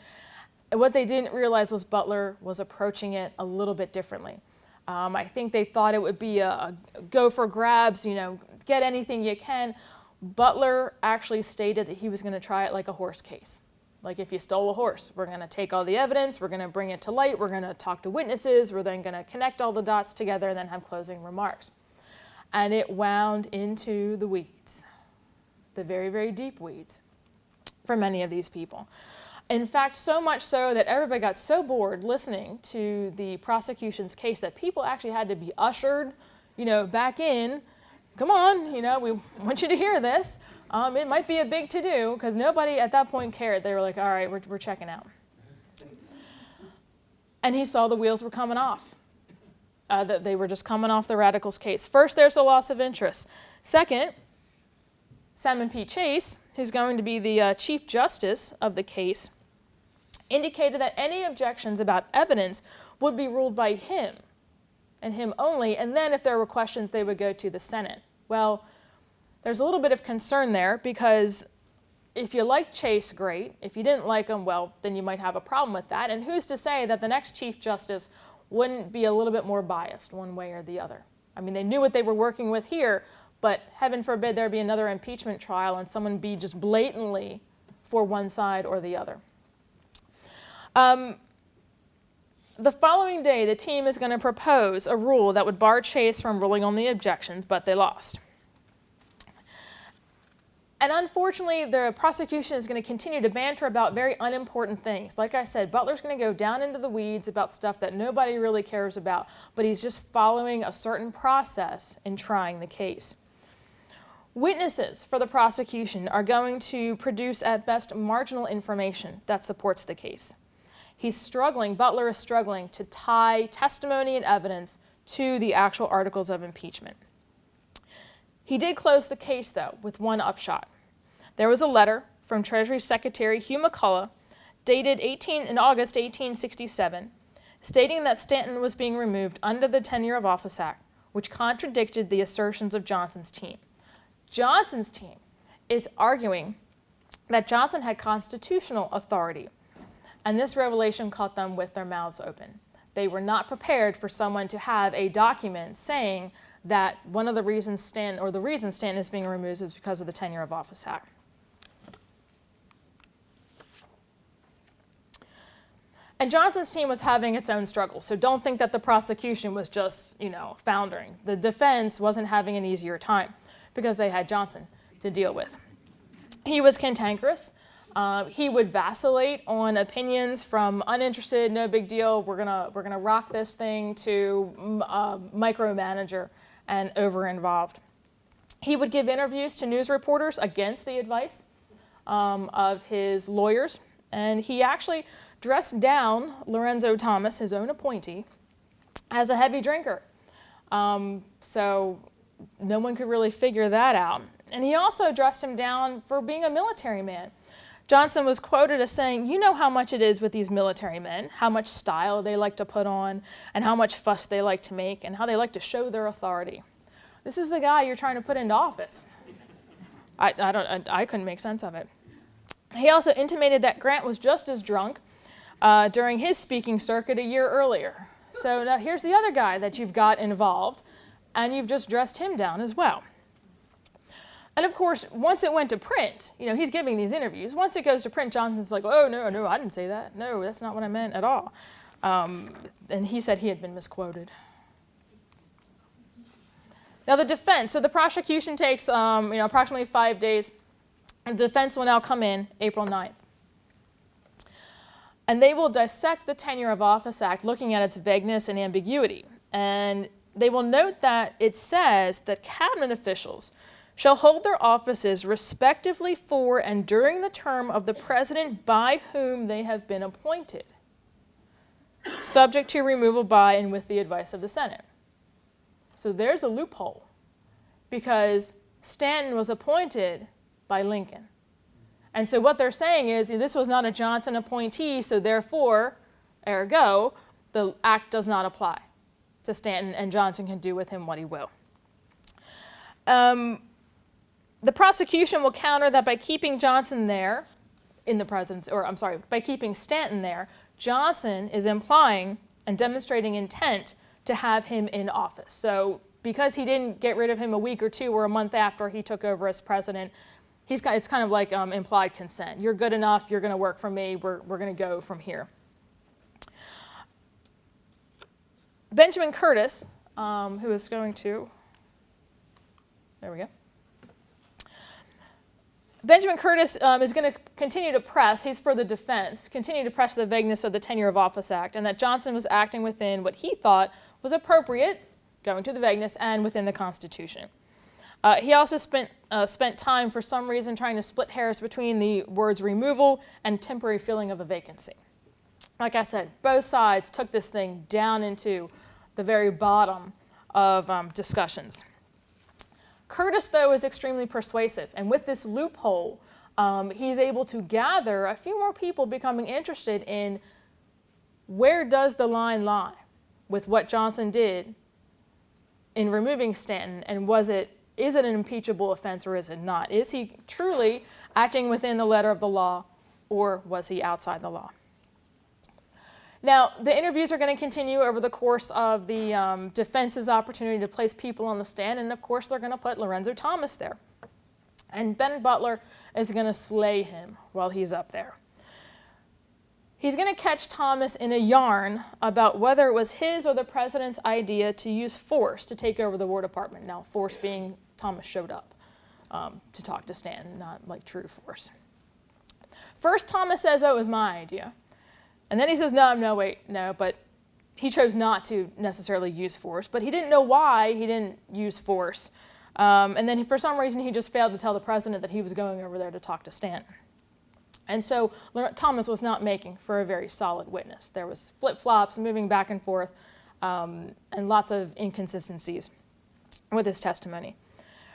And what they didn't realize was Butler was approaching it a little bit differently. I think they thought it would be a go for grabs, get anything you can. Butler actually stated that he was going to try it like a horse case. Like if you stole a horse, we're going to take all the evidence, we're going to bring it to light, we're going to talk to witnesses, we're then going to connect all the dots together and then have closing remarks. And it wound into the weeds, the very, very deep weeds for many of these people. In fact, so much so that everybody got so bored listening to the prosecution's case that people actually had to be ushered, back in. Come on, we want you to hear this. It might be a big to-do, because nobody at that point cared. They were like, all right, we're checking out. And he saw the wheels were coming off. That they were just coming off the radicals' case. First, there's a loss of interest. Second, Salmon P. Chase, who's going to be the Chief Justice of the case, indicated that any objections about evidence would be ruled by him and him only, and then if there were questions, they would go to the Senate. Well, there's a little bit of concern there, because if you liked Chase, great. If you didn't like him, well, then you might have a problem with that. And who's to say that the next Chief Justice wouldn't be a little bit more biased one way or the other? I mean, they knew what they were working with here, but heaven forbid there be another impeachment trial and someone be just blatantly for one side or the other. The following day, the team is going to propose a rule that would bar Chase from ruling on the objections, but they lost. And unfortunately, the prosecution is going to continue to banter about very unimportant things. Like I said, Butler's going to go down into the weeds about stuff that nobody really cares about, but he's just following a certain process in trying the case. Witnesses for the prosecution are going to produce at best marginal information that supports the case. Butler is struggling to tie testimony and evidence to the actual articles of impeachment. He did close the case, though, with one upshot. There was a letter from Treasury Secretary Hugh McCullough, dated in August 1867, stating that Stanton was being removed under the Tenure of Office Act, which contradicted the assertions of Johnson's team. Johnson's team is arguing that Johnson had constitutional authority, and this revelation caught them with their mouths open. They were not prepared for someone to have a document saying that one of the reasons Stanton is being removed is because of the Tenure of Office Act. And Johnson's team was having its own struggles, so don't think that the prosecution was just, foundering. The defense wasn't having an easier time because they had Johnson to deal with. He was cantankerous. He would vacillate on opinions from uninterested, no big deal, we're gonna rock this thing, to micromanager and over-involved. He would give interviews to news reporters against the advice of his lawyers, and he actually dressed down Lorenzo Thomas, his own appointee, as a heavy drinker. So no one could really figure that out. And he also dressed him down for being a military man. Johnson was quoted as saying, "You know how much it is with these military men, how much style they like to put on, and how much fuss they like to make, and how they like to show their authority. This is the guy you're trying to put into office." I couldn't make sense of it. He also intimated that Grant was just as drunk during his speaking circuit a year earlier. So now here's the other guy that you've got involved, and you've just dressed him down as well. And of course, once it went to print, he's giving these interviews. Once it goes to print, Johnson's like, "Oh, no, I didn't say that. No, that's not what I meant at all." And he said he had been misquoted. Now the defense, so the prosecution takes approximately 5 days. The defense will now come in April 9th. And they will dissect the Tenure of Office Act, looking at its vagueness and ambiguity. And they will note that it says that cabinet officials shall hold their offices respectively for and during the term of the president by whom they have been appointed, subject to removal by and with the advice of the Senate. So there's a loophole, because Stanton was appointed by Lincoln. And so what they're saying is this was not a Johnson appointee, so therefore, ergo, the act does not apply to Stanton, and Johnson can do with him what he will. The prosecution will counter that by keeping Johnson there in the presidency, by keeping Stanton there, Johnson is implying and demonstrating intent to have him in office. So because he didn't get rid of him a week or two or a month after he took over as president, it's kind of like implied consent. You're good enough, you're going to work for me, we're going to go from here. Benjamin Curtis, who is going to, there we go. Benjamin Curtis is going to continue to press, he's for the defense, continue to press the vagueness of the Tenure of Office Act and that Johnson was acting within what he thought was appropriate, going to the vagueness, and within the Constitution. He also spent time for some reason trying to split hairs between the words removal and temporary filling of a vacancy. Like I said, both sides took this thing down into the very bottom of discussions. Curtis, though, is extremely persuasive, and with this loophole, he's able to gather a few more people becoming interested in where does the line lie with what Johnson did in removing Stanton, and is it an impeachable offense or is it not? Is he truly acting within the letter of the law, or was he outside the law? Now, the interviews are going to continue over the course of the defense's opportunity to place people on the stand, and of course they're going to put Lorenzo Thomas there. And Ben Butler is going to slay him while he's up there. He's going to catch Thomas in a yarn about whether it was his or the president's idea to use force to take over the War Department. Now, force being Thomas showed up to talk to Stanton, not like true force. First, Thomas says, oh, it was my idea. And then he says, no, but he chose not to necessarily use force, but he didn't know why he didn't use force. And then for some reason, he just failed to tell the president that he was going over there to talk to Stanton. And so Thomas was not making for a very solid witness. There was flip-flops, moving back and forth, and lots of inconsistencies with his testimony.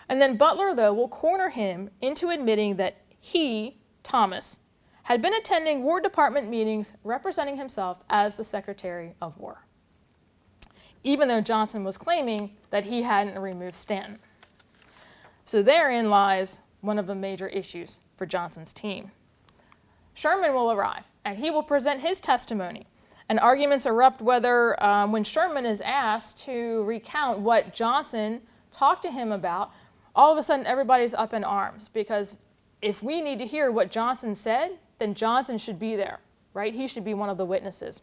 And then Butler, though, will corner him into admitting that he, Thomas, had been attending War Department meetings representing himself as the Secretary of War, even though Johnson was claiming that he hadn't removed Stanton. So therein lies one of the major issues for Johnson's team. Sherman will arrive, and he will present his testimony, and arguments erupt whether, when Sherman is asked to recount what Johnson talked to him about, all of a sudden everybody's up in arms, because if we need to hear what Johnson said, then Johnson should be there, right? He should be one of the witnesses.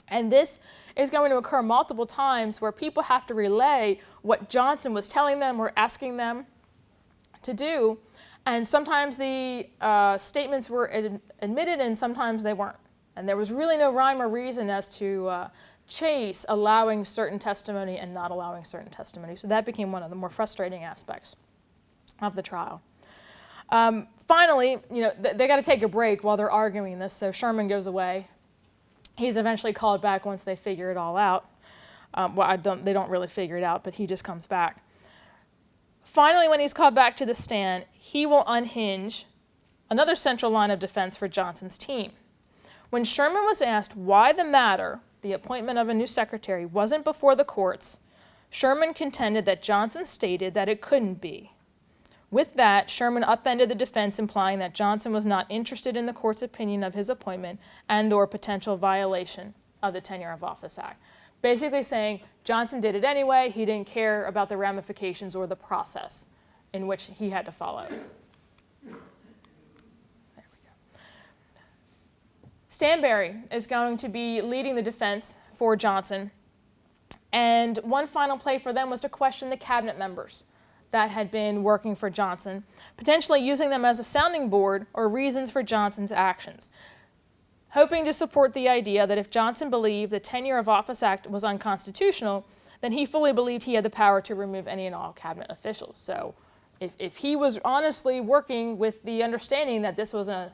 And this is going to occur multiple times where people have to relay what Johnson was telling them or asking them to do. And sometimes the statements were admitted and sometimes they weren't. And there was really no rhyme or reason as to Chase allowing certain testimony and not allowing certain testimony. So that became one of the more frustrating aspects of the trial. Finally, they got to take a break while they're arguing this, so Sherman goes away. He's eventually called back once they figure it all out. They don't really figure it out, but he just comes back. Finally, when he's called back to the stand, he will unhinge another central line of defense for Johnson's team. When Sherman was asked why the matter, the appointment of a new secretary, wasn't before the courts, Sherman contended that Johnson stated that it couldn't be. With that, Sherman upended the defense, implying that Johnson was not interested in the court's opinion of his appointment and/or potential violation of the Tenure of Office Act. Basically saying Johnson did it anyway, he didn't care about the ramifications or the process in which he had to follow. There we go. Stanberry is going to be leading the defense for Johnson, and one final play for them was to question the cabinet members that had been working for Johnson, potentially using them as a sounding board or reasons for Johnson's actions, hoping to support the idea that if Johnson believed the Tenure of Office Act was unconstitutional, then he fully believed he had the power to remove any and all cabinet officials. So if he was honestly working with the understanding that this was a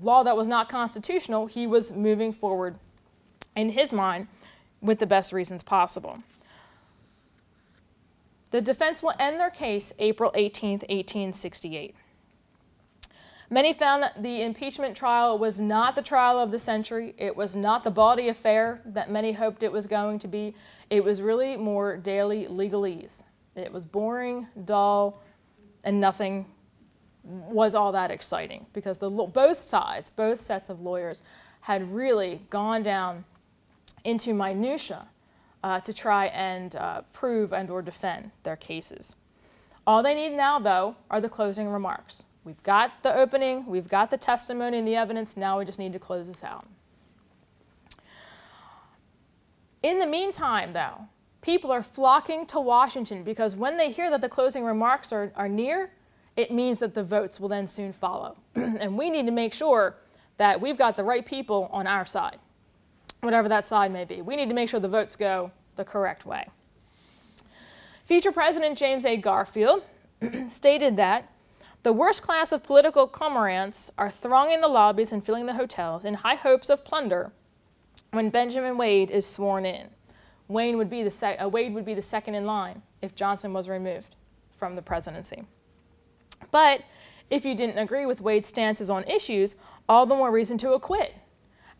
law that was not constitutional, he was moving forward in his mind with the best reasons possible. The defense will end their case April 18, 1868. Many found that the impeachment trial was not the trial of the century. It was not the bawdy affair that many hoped it was going to be. It was really more daily legalese. It was boring, dull, and nothing was all that exciting because both sets of lawyers had really gone down into minutia to try and prove and or defend their cases. All they need now, though, are the closing remarks. We've got the opening, we've got the testimony and the evidence, now we just need to close this out. In the meantime, though, people are flocking to Washington because when they hear that the closing remarks are near, it means that the votes will then soon follow. And we need to make sure that we've got the right people on our side, whatever that side may be. We need to make sure the votes go the correct way. Future President James A. Garfield stated that the worst class of political cormorants are thronging the lobbies and filling the hotels in high hopes of plunder when Benjamin Wade is sworn in. Wade would be the second in line if Johnson was removed from the presidency. But if you didn't agree with Wade's stances on issues, all the more reason to acquit,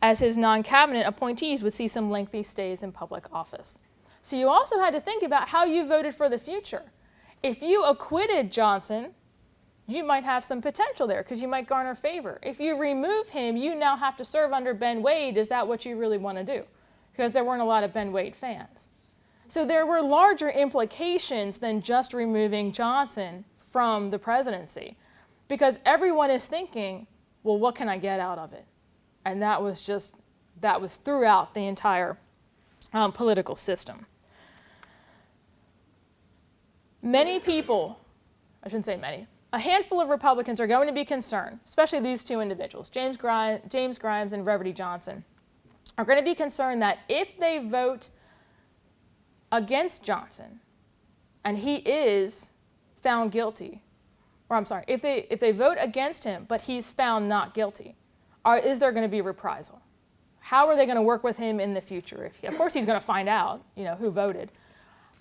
as his non-cabinet appointees would see some lengthy stays in public office. So you also had to think about how you voted for the future. If you acquitted Johnson, you might have some potential there because you might garner favor. If you remove him, you now have to serve under Ben Wade. Is that what you really want to do? Because there weren't a lot of Ben Wade fans. So there were larger implications than just removing Johnson from the presidency, because everyone is thinking, well, what can I get out of it? And that was throughout the entire political system. Many people, I shouldn't say many, a handful of Republicans are going to be concerned, especially these two individuals, James Grimes and Reverdy Johnson, are going to be concerned that if they vote against Johnson and he is found guilty, or I'm sorry, if they vote against him but he's found not guilty, is there going to be reprisal? How are they going to work with him in the future? Of course he's going to find out, who voted.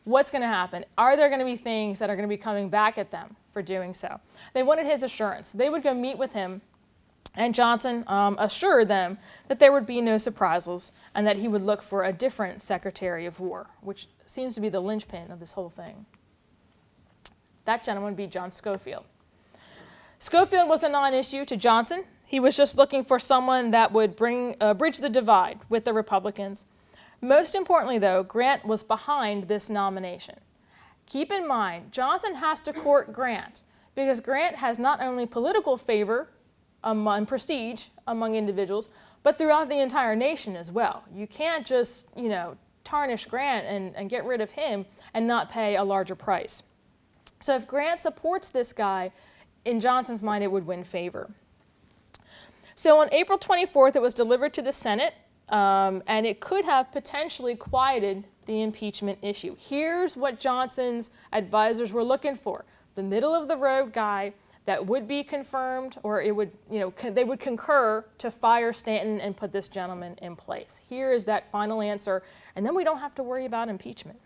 What's going to happen? Are there going to be things that are going to be coming back at them for doing so? They wanted his assurance. They would go meet with him, and Johnson assured them that there would be no surprisals and that he would look for a different Secretary of War, which seems to be the linchpin of this whole thing. That gentleman would be John Schofield. Schofield was a non-issue to Johnson. He was just looking for someone that would bridge the divide with the Republicans. Most importantly, though, Grant was behind this nomination. Keep in mind, Johnson has to court Grant because Grant has not only political favor and prestige among individuals, but throughout the entire nation as well. You can't just, tarnish Grant and get rid of him and not pay a larger price. So if Grant supports this guy, in Johnson's mind, it would win favor. So on April 24th, it was delivered to the Senate, and it could have potentially quieted the impeachment issue. Here's what Johnson's advisors were looking for: the middle-of-the-road guy that would be confirmed, or they would concur to fire Stanton and put this gentleman in place. Here is that final answer, and then we don't have to worry about impeachment.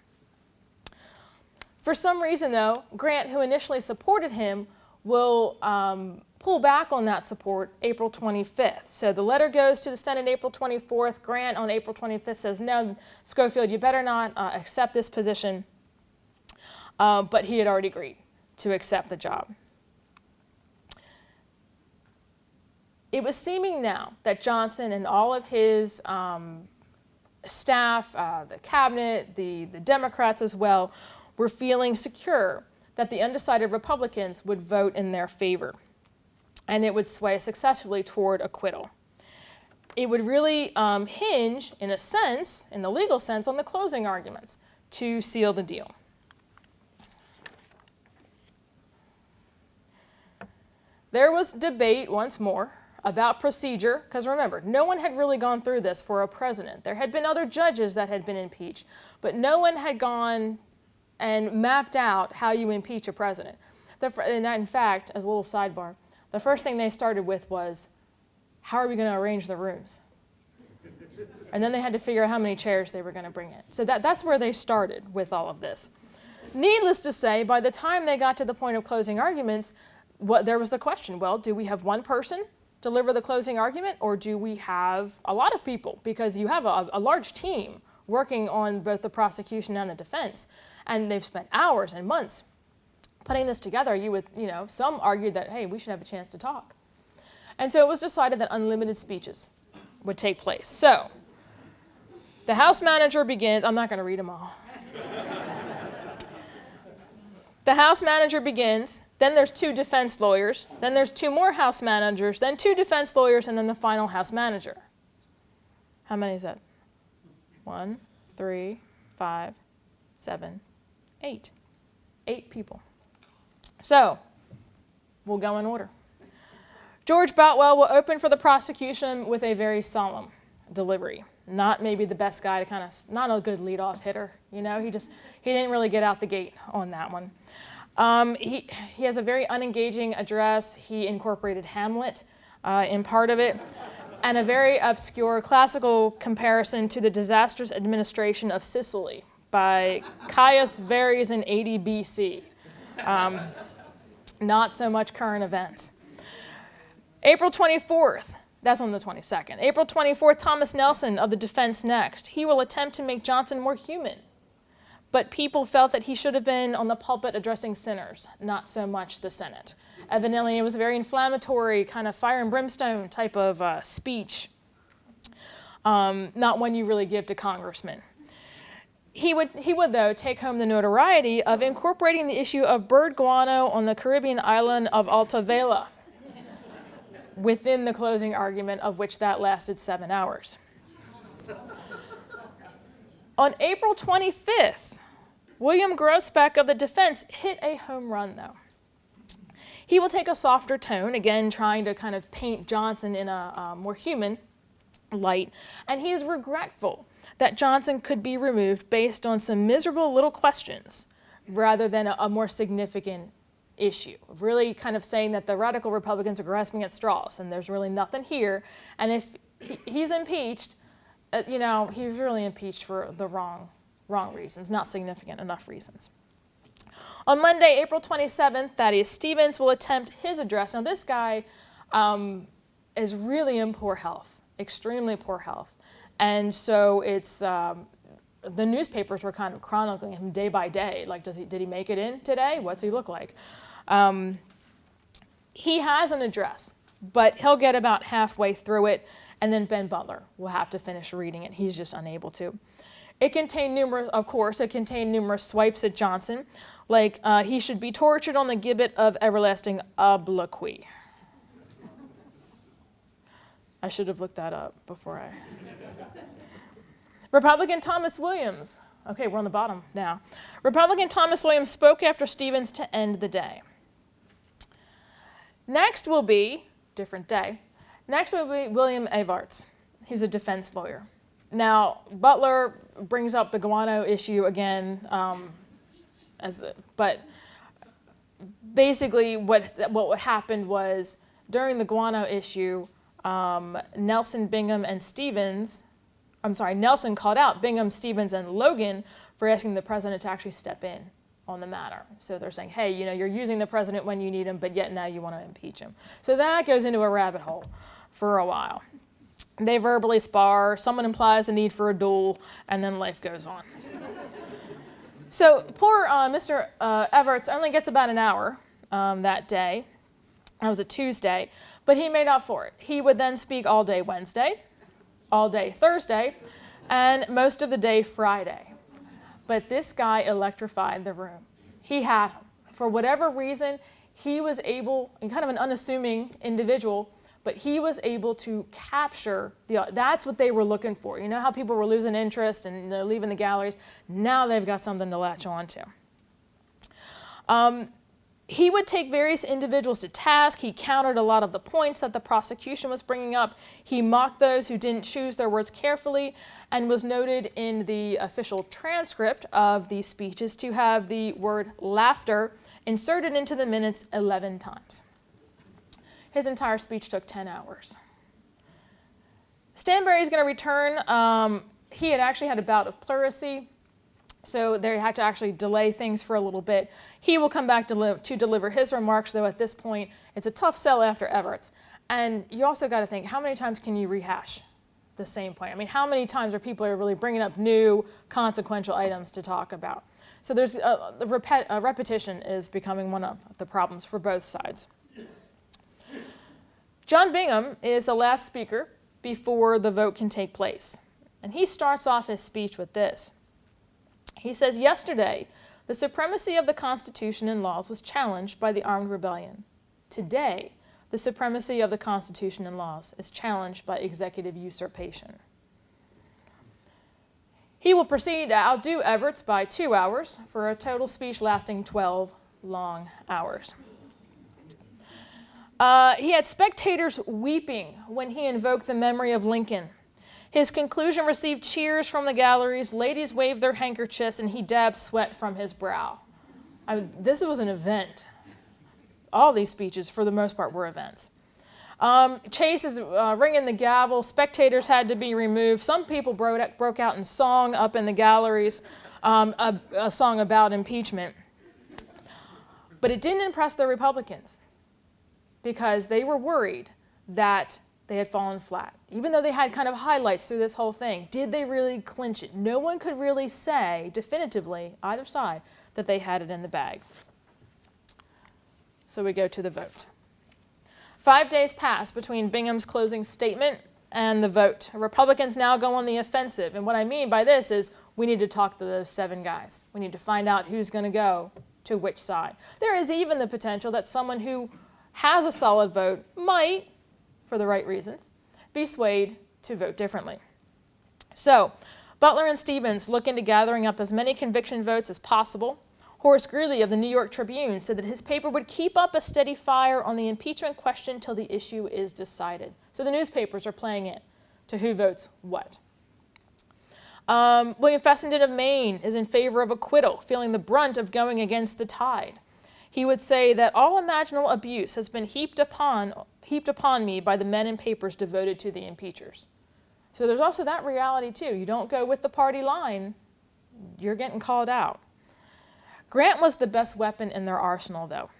For some reason, though, Grant, who initially supported him, will pull back on that support April 25th. So the letter goes to the Senate April 24th. Grant on April 25th says, no, Schofield, you better not accept this position. But he had already agreed to accept the job. It was seeming now that Johnson and all of his staff, the cabinet, the Democrats as well, were feeling secure that the undecided Republicans would vote in their favor, and it would sway successfully toward acquittal. It would really hinge, in a sense, in the legal sense, on the closing arguments to seal the deal. There was debate once more about procedure, because remember, no one had really gone through this for a president. There had been other judges that had been impeached, but no one had gone and mapped out how you impeach a president. And in fact, as a little sidebar, the first thing they started with was, how are we going to arrange the rooms? And then they had to figure out how many chairs they were going to bring in. So that's where they started with all of this. Needless to say, by the time they got to the point of closing arguments, there was the question, well, do we have one person deliver the closing argument, or do we have a lot of people? Because you have a large team working on both the prosecution and the defense, and they've spent hours and months putting this together. Some argued that, hey, we should have a chance to talk. And so it was decided that unlimited speeches would take place. So the House manager begins. I'm not going to read them all. The House manager begins, then there's 2 defense lawyers, then there's 2 more House managers, then 2 defense lawyers, and then the final House manager. How many is that? 1, 3, 5, 7, 8. 8 people. So We'll go in order. George Boutwell will open for the prosecution with a very solemn delivery. Not maybe the best guy to not a good leadoff hitter. He didn't really get out the gate on that one. He has a very unengaging address. He incorporated Hamlet in part of it, and a very obscure classical comparison to the disastrous administration of Sicily by Caius Verres in 80 BC. Not so much current events. April 24th, that's on the 22nd. April 24th, Thomas Nelson of the defense next. He will attempt to make Johnson more human. But people felt that he should have been on the pulpit addressing sinners, not so much the Senate. Evidently, it was a very inflammatory, kind of fire and brimstone type of speech, not one you really give to congressmen. He would, though, take home the notoriety of incorporating the issue of bird guano on the Caribbean island of Alta Vela within the closing argument, of which that lasted 7 hours. On April 25th, William Grossbeck of the defense hit a home run, though. He will take a softer tone, again trying to kind of paint Johnson in a more human light, and he is regretful that Johnson could be removed based on some miserable little questions rather than a more significant issue. Really kind of saying that the radical Republicans are grasping at straws and there's really nothing here, and if he's impeached, he's really impeached for the wrong reasons, not significant enough reasons. On Monday, April 27th, Thaddeus Stevens will attempt his address. Now, this guy is really in poor health, extremely poor health. And so it's, the newspapers were kind of chronicling him day by day. Like, did he make it in today? What's he look like? He has an address, but he'll get about halfway through it, and then Ben Butler will have to finish reading it. He's just unable to. It contained numerous swipes at Johnson, like he should be tortured on the gibbet of everlasting obloquy. I should have looked that up before I... Republican Thomas Williams. Okay, we're on the bottom now. Republican Thomas Williams spoke after Stevens to end the day. Next will be, different day, William Evarts. He's a defense lawyer. Now, Butler brings up the guano issue again, but basically what happened was during the guano issue, Nelson called out Bingham, Stevens, and Logan for asking the president to actually step in on the matter. So they're saying, hey, you're using the president when you need him, but yet now you want to impeach him. So that goes into a rabbit hole for a while. They verbally spar, someone implies the need for a duel, and then life goes on. So poor Mr. Evarts only gets about an hour that day. That was a Tuesday, but he made up for it. He would then speak all day Wednesday, all day Thursday, and most of the day Friday. But this guy electrified the room. He had him. For whatever reason, he was able, kind of an unassuming individual, but he was able to capture that's what they were looking for. You know how people were losing interest and leaving the galleries? Now they've got something to latch on to. He would take various individuals to task. He countered a lot of the points that the prosecution was bringing up. He mocked those who didn't choose their words carefully, and was noted in the official transcript of these speeches to have the word laughter inserted into the minutes 11 times. His entire speech took 10 hours. Stanbury is going to return. He had actually had a bout of pleurisy, so they had to actually delay things for a little bit. He will come back to deliver his remarks, though at this point, it's a tough sell after Evarts. And you also got to think, how many times can you rehash the same point? I mean, how many times are people really bringing up new consequential items to talk about? So there's repetition is becoming one of the problems for both sides. John Bingham is the last speaker before the vote can take place. And he starts off his speech with this. He says, yesterday, the supremacy of the Constitution and laws was challenged by the armed rebellion. Today, the supremacy of the Constitution and laws is challenged by executive usurpation. He will proceed to outdo Evarts by 2 hours for a total speech lasting 12 long hours. He had spectators weeping when he invoked the memory of Lincoln. His conclusion received cheers from the galleries, ladies waved their handkerchiefs, and he dabbed sweat from his brow. This was an event. All these speeches, for the most part, were events. Chase is ringing the gavel. Spectators had to be removed. Some people broke out in song up in the galleries, a song about impeachment. But it didn't impress the Republicans because they were worried that they had fallen flat. Even though they had kind of highlights through this whole thing, did they really clinch it? No one could really say definitively, either side, that they had it in the bag. So we go to the vote. 5 days pass between Bingham's closing statement and the vote. Republicans now go on the offensive. And what I mean by this is we need to talk to those 7 guys. We need to find out who's going to go to which side. There is even the potential that someone who has a solid vote might, for the right reasons, be swayed to vote differently. So Butler and Stevens look into gathering up as many conviction votes as possible. Horace Greeley of the New York Tribune said that his paper would keep up a steady fire on the impeachment question till the issue is decided. So the newspapers are playing it to who votes what. William Fessenden of Maine is in favor of acquittal, feeling the brunt of going against the tide. He would say that all imaginable abuse has been heaped upon me by the men and papers devoted to the impeachers. So there's also that reality too. You don't go with the party line, you're getting called out. Grant was the best weapon in their arsenal, though.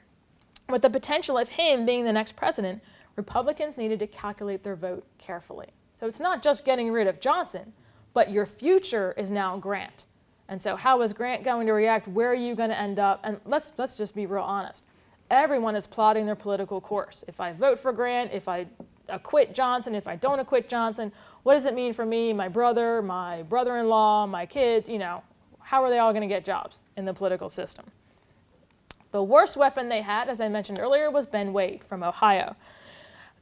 With the potential of him being the next president, Republicans needed to calculate their vote carefully. So it's not just getting rid of Johnson, but your future is now Grant. And so how is Grant going to react? Where are you going to end up? And let's just be real honest. Everyone is plotting their political course. If I vote for Grant, if I acquit Johnson, if I don't acquit Johnson, what does it mean for me, my brother, my brother-in-law, my kids, how are they all going to get jobs in the political system? The worst weapon they had, as I mentioned earlier, was Ben Wade from Ohio.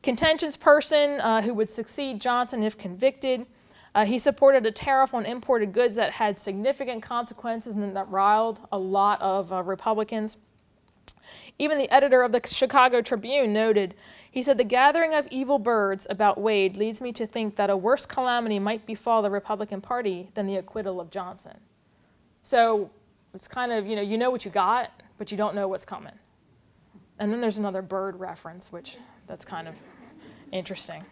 Contentious person who would succeed Johnson if convicted. He supported a tariff on imported goods that had significant consequences and that riled a lot of Republicans. Even the editor of the Chicago Tribune noted, he said, "The gathering of evil birds about Wade leads me to think that a worse calamity might befall the Republican Party than the acquittal of Johnson." So it's kind of, you know what you got, but you don't know what's coming. And then there's another bird reference, which that's kind of interesting.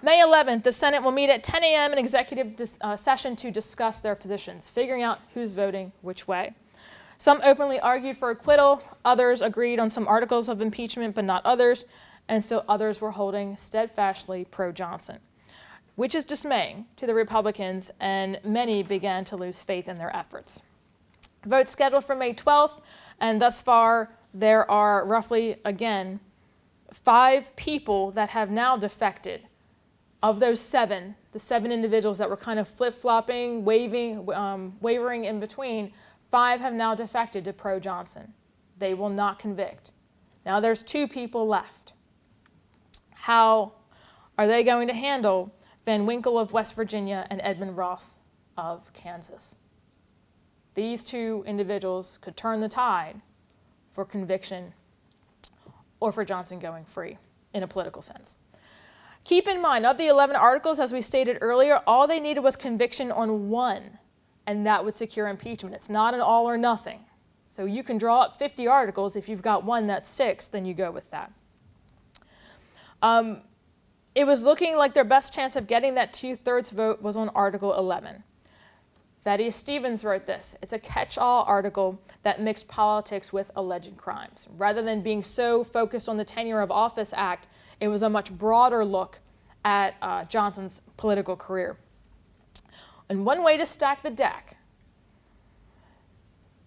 May 11th, the Senate will meet at 10 a.m. in executive session to discuss their positions, figuring out who's voting which way. Some openly argued for acquittal, others agreed on some articles of impeachment, but not others, and still others were holding steadfastly pro-Johnson, which is dismaying to the Republicans, and many began to lose faith in their efforts. Vote scheduled for May 12th, and thus far there are roughly, again, 5 people that have now defected. Of those 7, the 7 individuals that were kind of flip-flopping, wavering in between, 5 have now defected to pro-Johnson. They will not convict. Now there's 2 people left. How are they going to handle Van Winkle of West Virginia and Edmund Ross of Kansas? These 2 individuals could turn the tide for conviction or for Johnson going free in a political sense. Keep in mind, of the 11 articles, as we stated earlier, all they needed was conviction on 1, and that would secure impeachment. It's not an all or nothing. So you can draw up 50 articles. If you've got 1 that sticks, then you go with that. It was looking like their best chance of getting that 2/3 vote was on Article 11. Thaddeus Stevens wrote this. It's a catch-all article that mixed politics with alleged crimes. Rather than being so focused on the Tenure of Office Act, it was a much broader look at Johnson's political career. And one way to stack the deck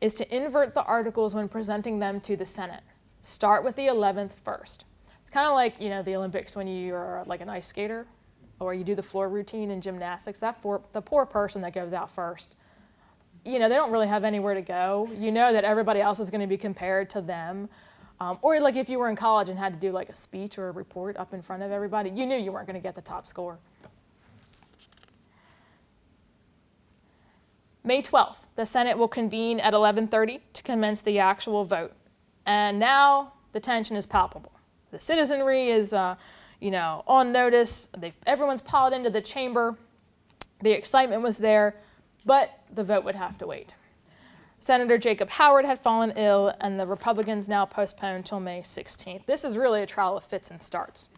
is to invert the articles when presenting them to the Senate. Start with the 11th first. It's kind of like, the Olympics when you're like an ice skater or you do the floor routine in gymnastics. The poor person that goes out first, they don't really have anywhere to go. You know that everybody else is going to be compared to them. Or like if you were in college and had to do like a speech or a report up in front of everybody, you knew you weren't going to get the top score. May 12th, the Senate will convene at 11:30 to commence the actual vote. And now the tension is palpable. The citizenry is, on notice. Everyone's piled into the chamber. The excitement was there, but the vote would have to wait. Senator Jacob Howard had fallen ill, and the Republicans now postponed until May 16th. This is really a trial of fits and starts.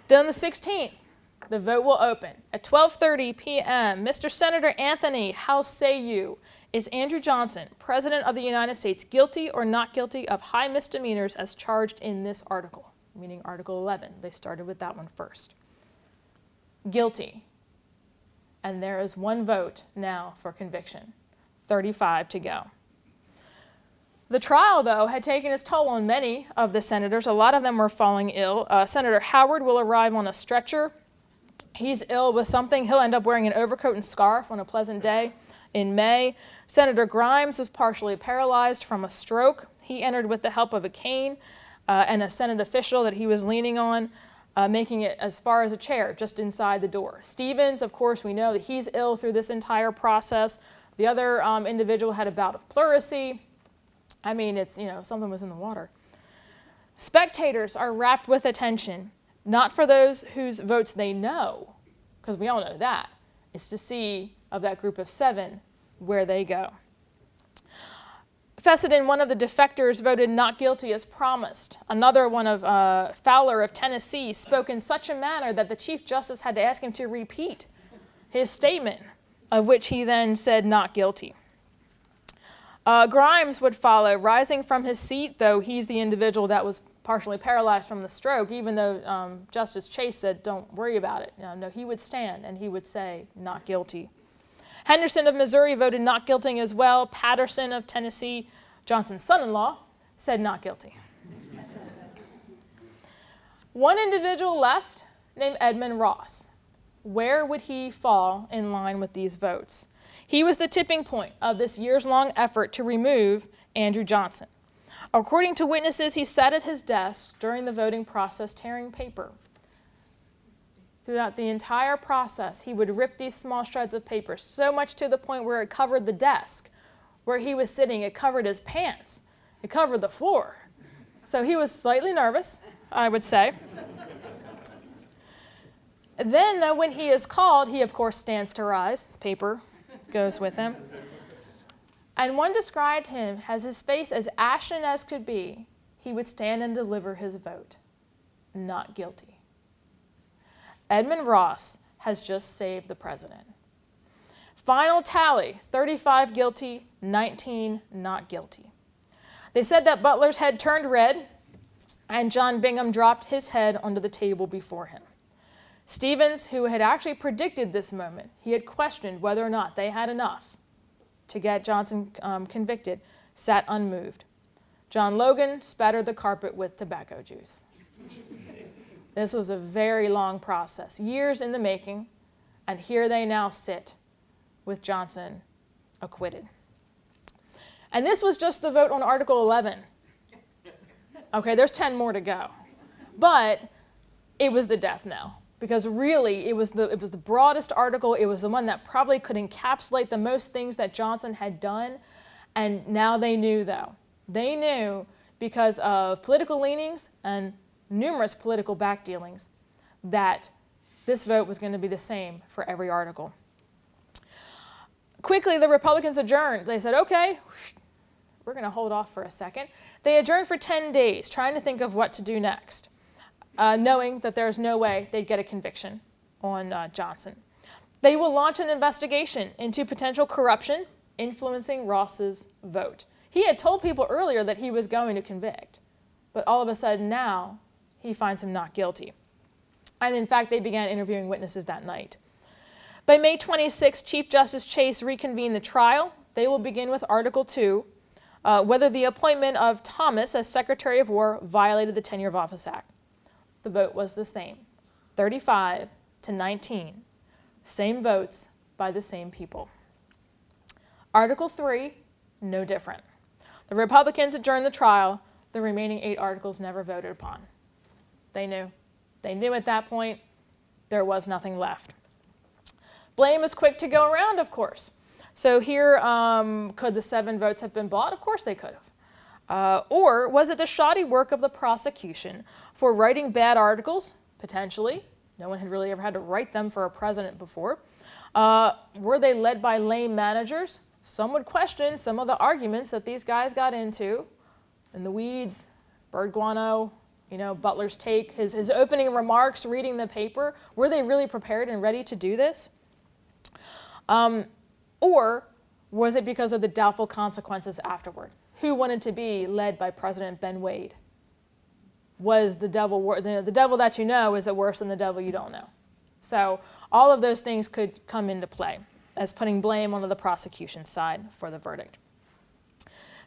Then on the 16th, the vote will open. At 12:30 p.m., Mr. Senator Anthony, how say you, is Andrew Johnson, President of the United States, guilty or not guilty of high misdemeanors as charged in this article, meaning Article 11. They started with that one first. Guilty. And there is one vote now for conviction, 35 to go. The trial, though, had taken its toll on many of the senators. A lot of them were falling ill. Senator Howard will arrive on a stretcher. He's ill with something. He'll end up wearing an overcoat and scarf on a pleasant day in May. Senator Grimes was partially paralyzed from a stroke. He entered with the help of a cane and a Senate official that he was leaning on, making it as far as a chair just inside the door. Stevens, of course, we know that he's ill through this entire process. The other individual had a bout of pleurisy. I mean, it's, something was in the water. Spectators are rapt with attention, not for those whose votes they know, because we all know that. It's to see of that group of 7 where they go. Fessenden, one of the defectors, voted not guilty as promised. Another one of Fowler of Tennessee spoke in such a manner that the Chief Justice had to ask him to repeat his statement, of which he then said not guilty. Grimes would follow, rising from his seat, though he's the individual that was partially paralyzed from the stroke, even though Justice Chase said, don't worry about it. No, he would stand and he would say not guilty. Henderson of Missouri voted not guilty as well. Patterson of Tennessee, Johnson's son-in-law, said not guilty. One individual left named Edmund Ross. Where would he fall in line with these votes? He was the tipping point of this years-long effort to remove Andrew Johnson. According to witnesses, he sat at his desk during the voting process tearing paper. Throughout the entire process, he would rip these small shreds of paper, so much to the point where it covered the desk. Where he was sitting, it covered his pants. It covered the floor. So he was slightly nervous, I would say. Then, though, when he is called, he, of course, stands to rise. The paper goes with him. And one described him as his face as ashen as could be. He would stand and deliver his vote. Not guilty. Edmund Ross has just saved the president. Final tally, 35 guilty, 19 not guilty. They said that Butler's head turned red, and John Bingham dropped his head onto the table before him. Stevens, who had actually predicted this moment, he had questioned whether or not they had enough to get Johnson convicted, sat unmoved. John Logan spattered the carpet with tobacco juice. This was a very long process, years in the making, and here they now sit with Johnson acquitted. And this was just the vote on Article 11. Okay, there's 10 more to go. But it was the death knell, because really it was the broadest article. It was the one that probably could encapsulate the most things that Johnson had done. And now they knew, though. They knew because of political leanings and numerous political backdealings that this vote was going to be the same for every article. Quickly, the Republicans adjourned. They said, okay, we're going to hold off for a second. They adjourned for 10 days, trying to think of what to do next, knowing that there's no way they'd get a conviction on Johnson. They will launch an investigation into potential corruption influencing Ross's vote. He had told people earlier that he was going to convict, but all of a sudden now he finds him not guilty. And in fact, they began interviewing witnesses that night. By May 26, Chief Justice Chase reconvened the trial. They will begin with Article 2, whether the appointment of Thomas as Secretary of War violated the Tenure of Office Act. The vote was the same, 35 to 19. Same votes by the same people. Article 3, no different. The Republicans adjourned the trial. The remaining 8 articles never voted upon. They knew. They knew at that point there was nothing left. Blame is quick to go around, of course. So here, could the 7 votes have been bought? Of course they could Or was it the shoddy work of the prosecution for writing bad articles, potentially? No one had really ever had to write them for a president before. Were they led by lame managers? Some would question some of the arguments that these guys got into in the weeds, bird guano, Butler's take, his opening remarks, reading the paper. Were they really prepared and ready to do this? Or was it because of the doubtful consequences afterward? Who wanted to be led by President Ben Wade? Was the devil the devil that you know, is it worse than the devil you don't know? So all of those things could come into play as putting blame onto the prosecution side for the verdict.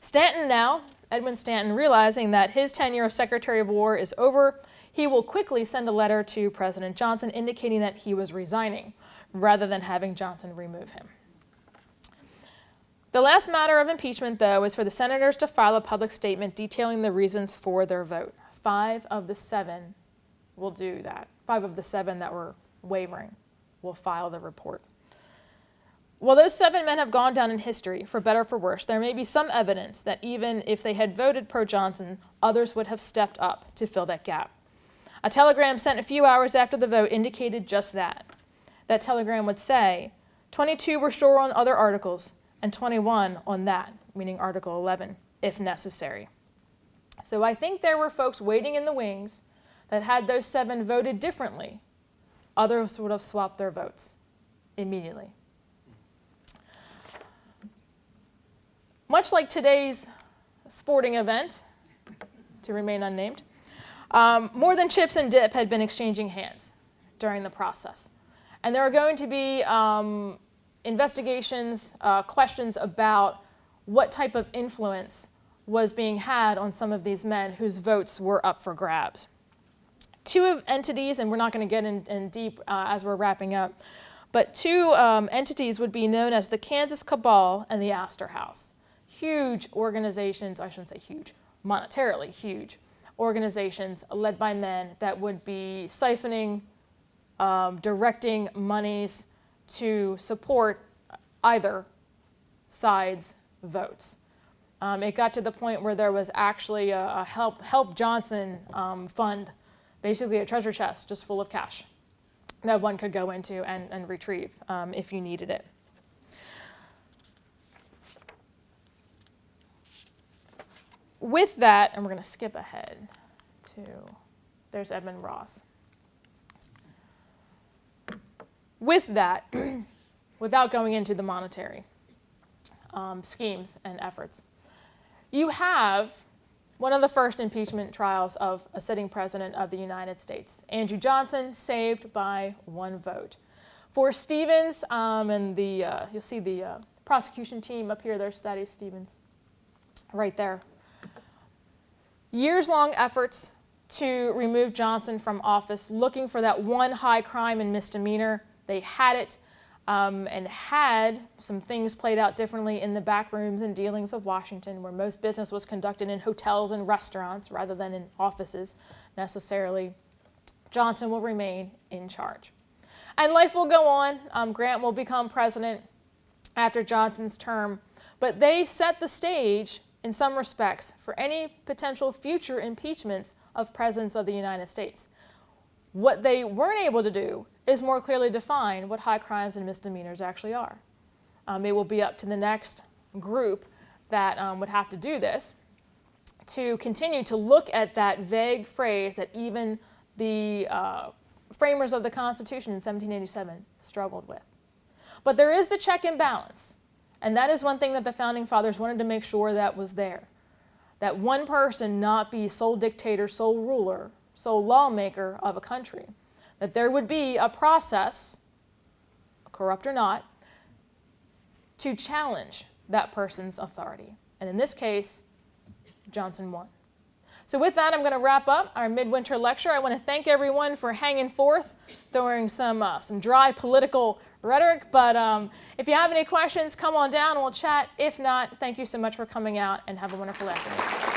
Stanton now, Edwin Stanton, realizing that his tenure as Secretary of War is over, he will quickly send a letter to President Johnson indicating that he was resigning, rather than having Johnson remove him. The last matter of impeachment, though, is for the senators to file a public statement detailing the reasons for their vote. 5 of the 7 will do that. 5 of the 7 that were wavering will file the report. While those 7 men have gone down in history, for better or for worse, there may be some evidence that even if they had voted pro-Johnson, others would have stepped up to fill that gap. A telegram sent a few hours after the vote indicated just that. That telegram would say, 22 were sure on other articles, and 21 on that, meaning Article 11, if necessary. So I think there were folks waiting in the wings that had those 7 voted differently, others would have swapped their votes immediately. Much like today's sporting event, to remain unnamed, more than chips and dip had been exchanging hands during the process. And there are going to be investigations, questions about what type of influence was being had on some of these men whose votes were up for grabs. 2 entities, and we're not going to get in deep as we're wrapping up, but 2 entities would be known as the Kansas Cabal and the Astor House. Huge organizations, I shouldn't say huge, monetarily huge organizations led by men that would be siphoning, directing monies to support either side's votes. It got to the point where there was actually a Help Johnson fund, basically a treasure chest just full of cash that one could go into and retrieve if you needed it. With that, and we're going to skip ahead to, there's Edmund Ross. With that, without going into the monetary schemes and efforts, you have one of the first impeachment trials of a sitting president of the United States. Andrew Johnson, saved by 1 vote. For Stevens, and you'll see the prosecution team up here, there's Thaddeus Stevens, right there. Years-long efforts to remove Johnson from office, looking for that one high crime and misdemeanor. They had it, and had some things played out differently in the back rooms and dealings of Washington, where most business was conducted in hotels and restaurants rather than in offices necessarily. Johnson will remain in charge. And life will go on. Grant will become president after Johnson's term, but they set the stage in some respects for any potential future impeachments of presidents of the United States. What they weren't able to do is more clearly define what high crimes and misdemeanors actually are. It will be up to the next group that would have to do this to continue to look at that vague phrase that even the framers of the Constitution in 1787 struggled with. But there is the check and balance. And that is one thing that the Founding Fathers wanted to make sure that was there. That one person not be sole dictator, sole ruler, sole lawmaker of a country. That there would be a process, corrupt or not, to challenge that person's authority. And in this case, Johnson won. So with that, I'm going to wrap up our midwinter lecture. I want to thank everyone for hanging forth during some dry political rhetoric. But if you have any questions, come on down and we'll chat. If not, thank you so much for coming out and have a wonderful afternoon.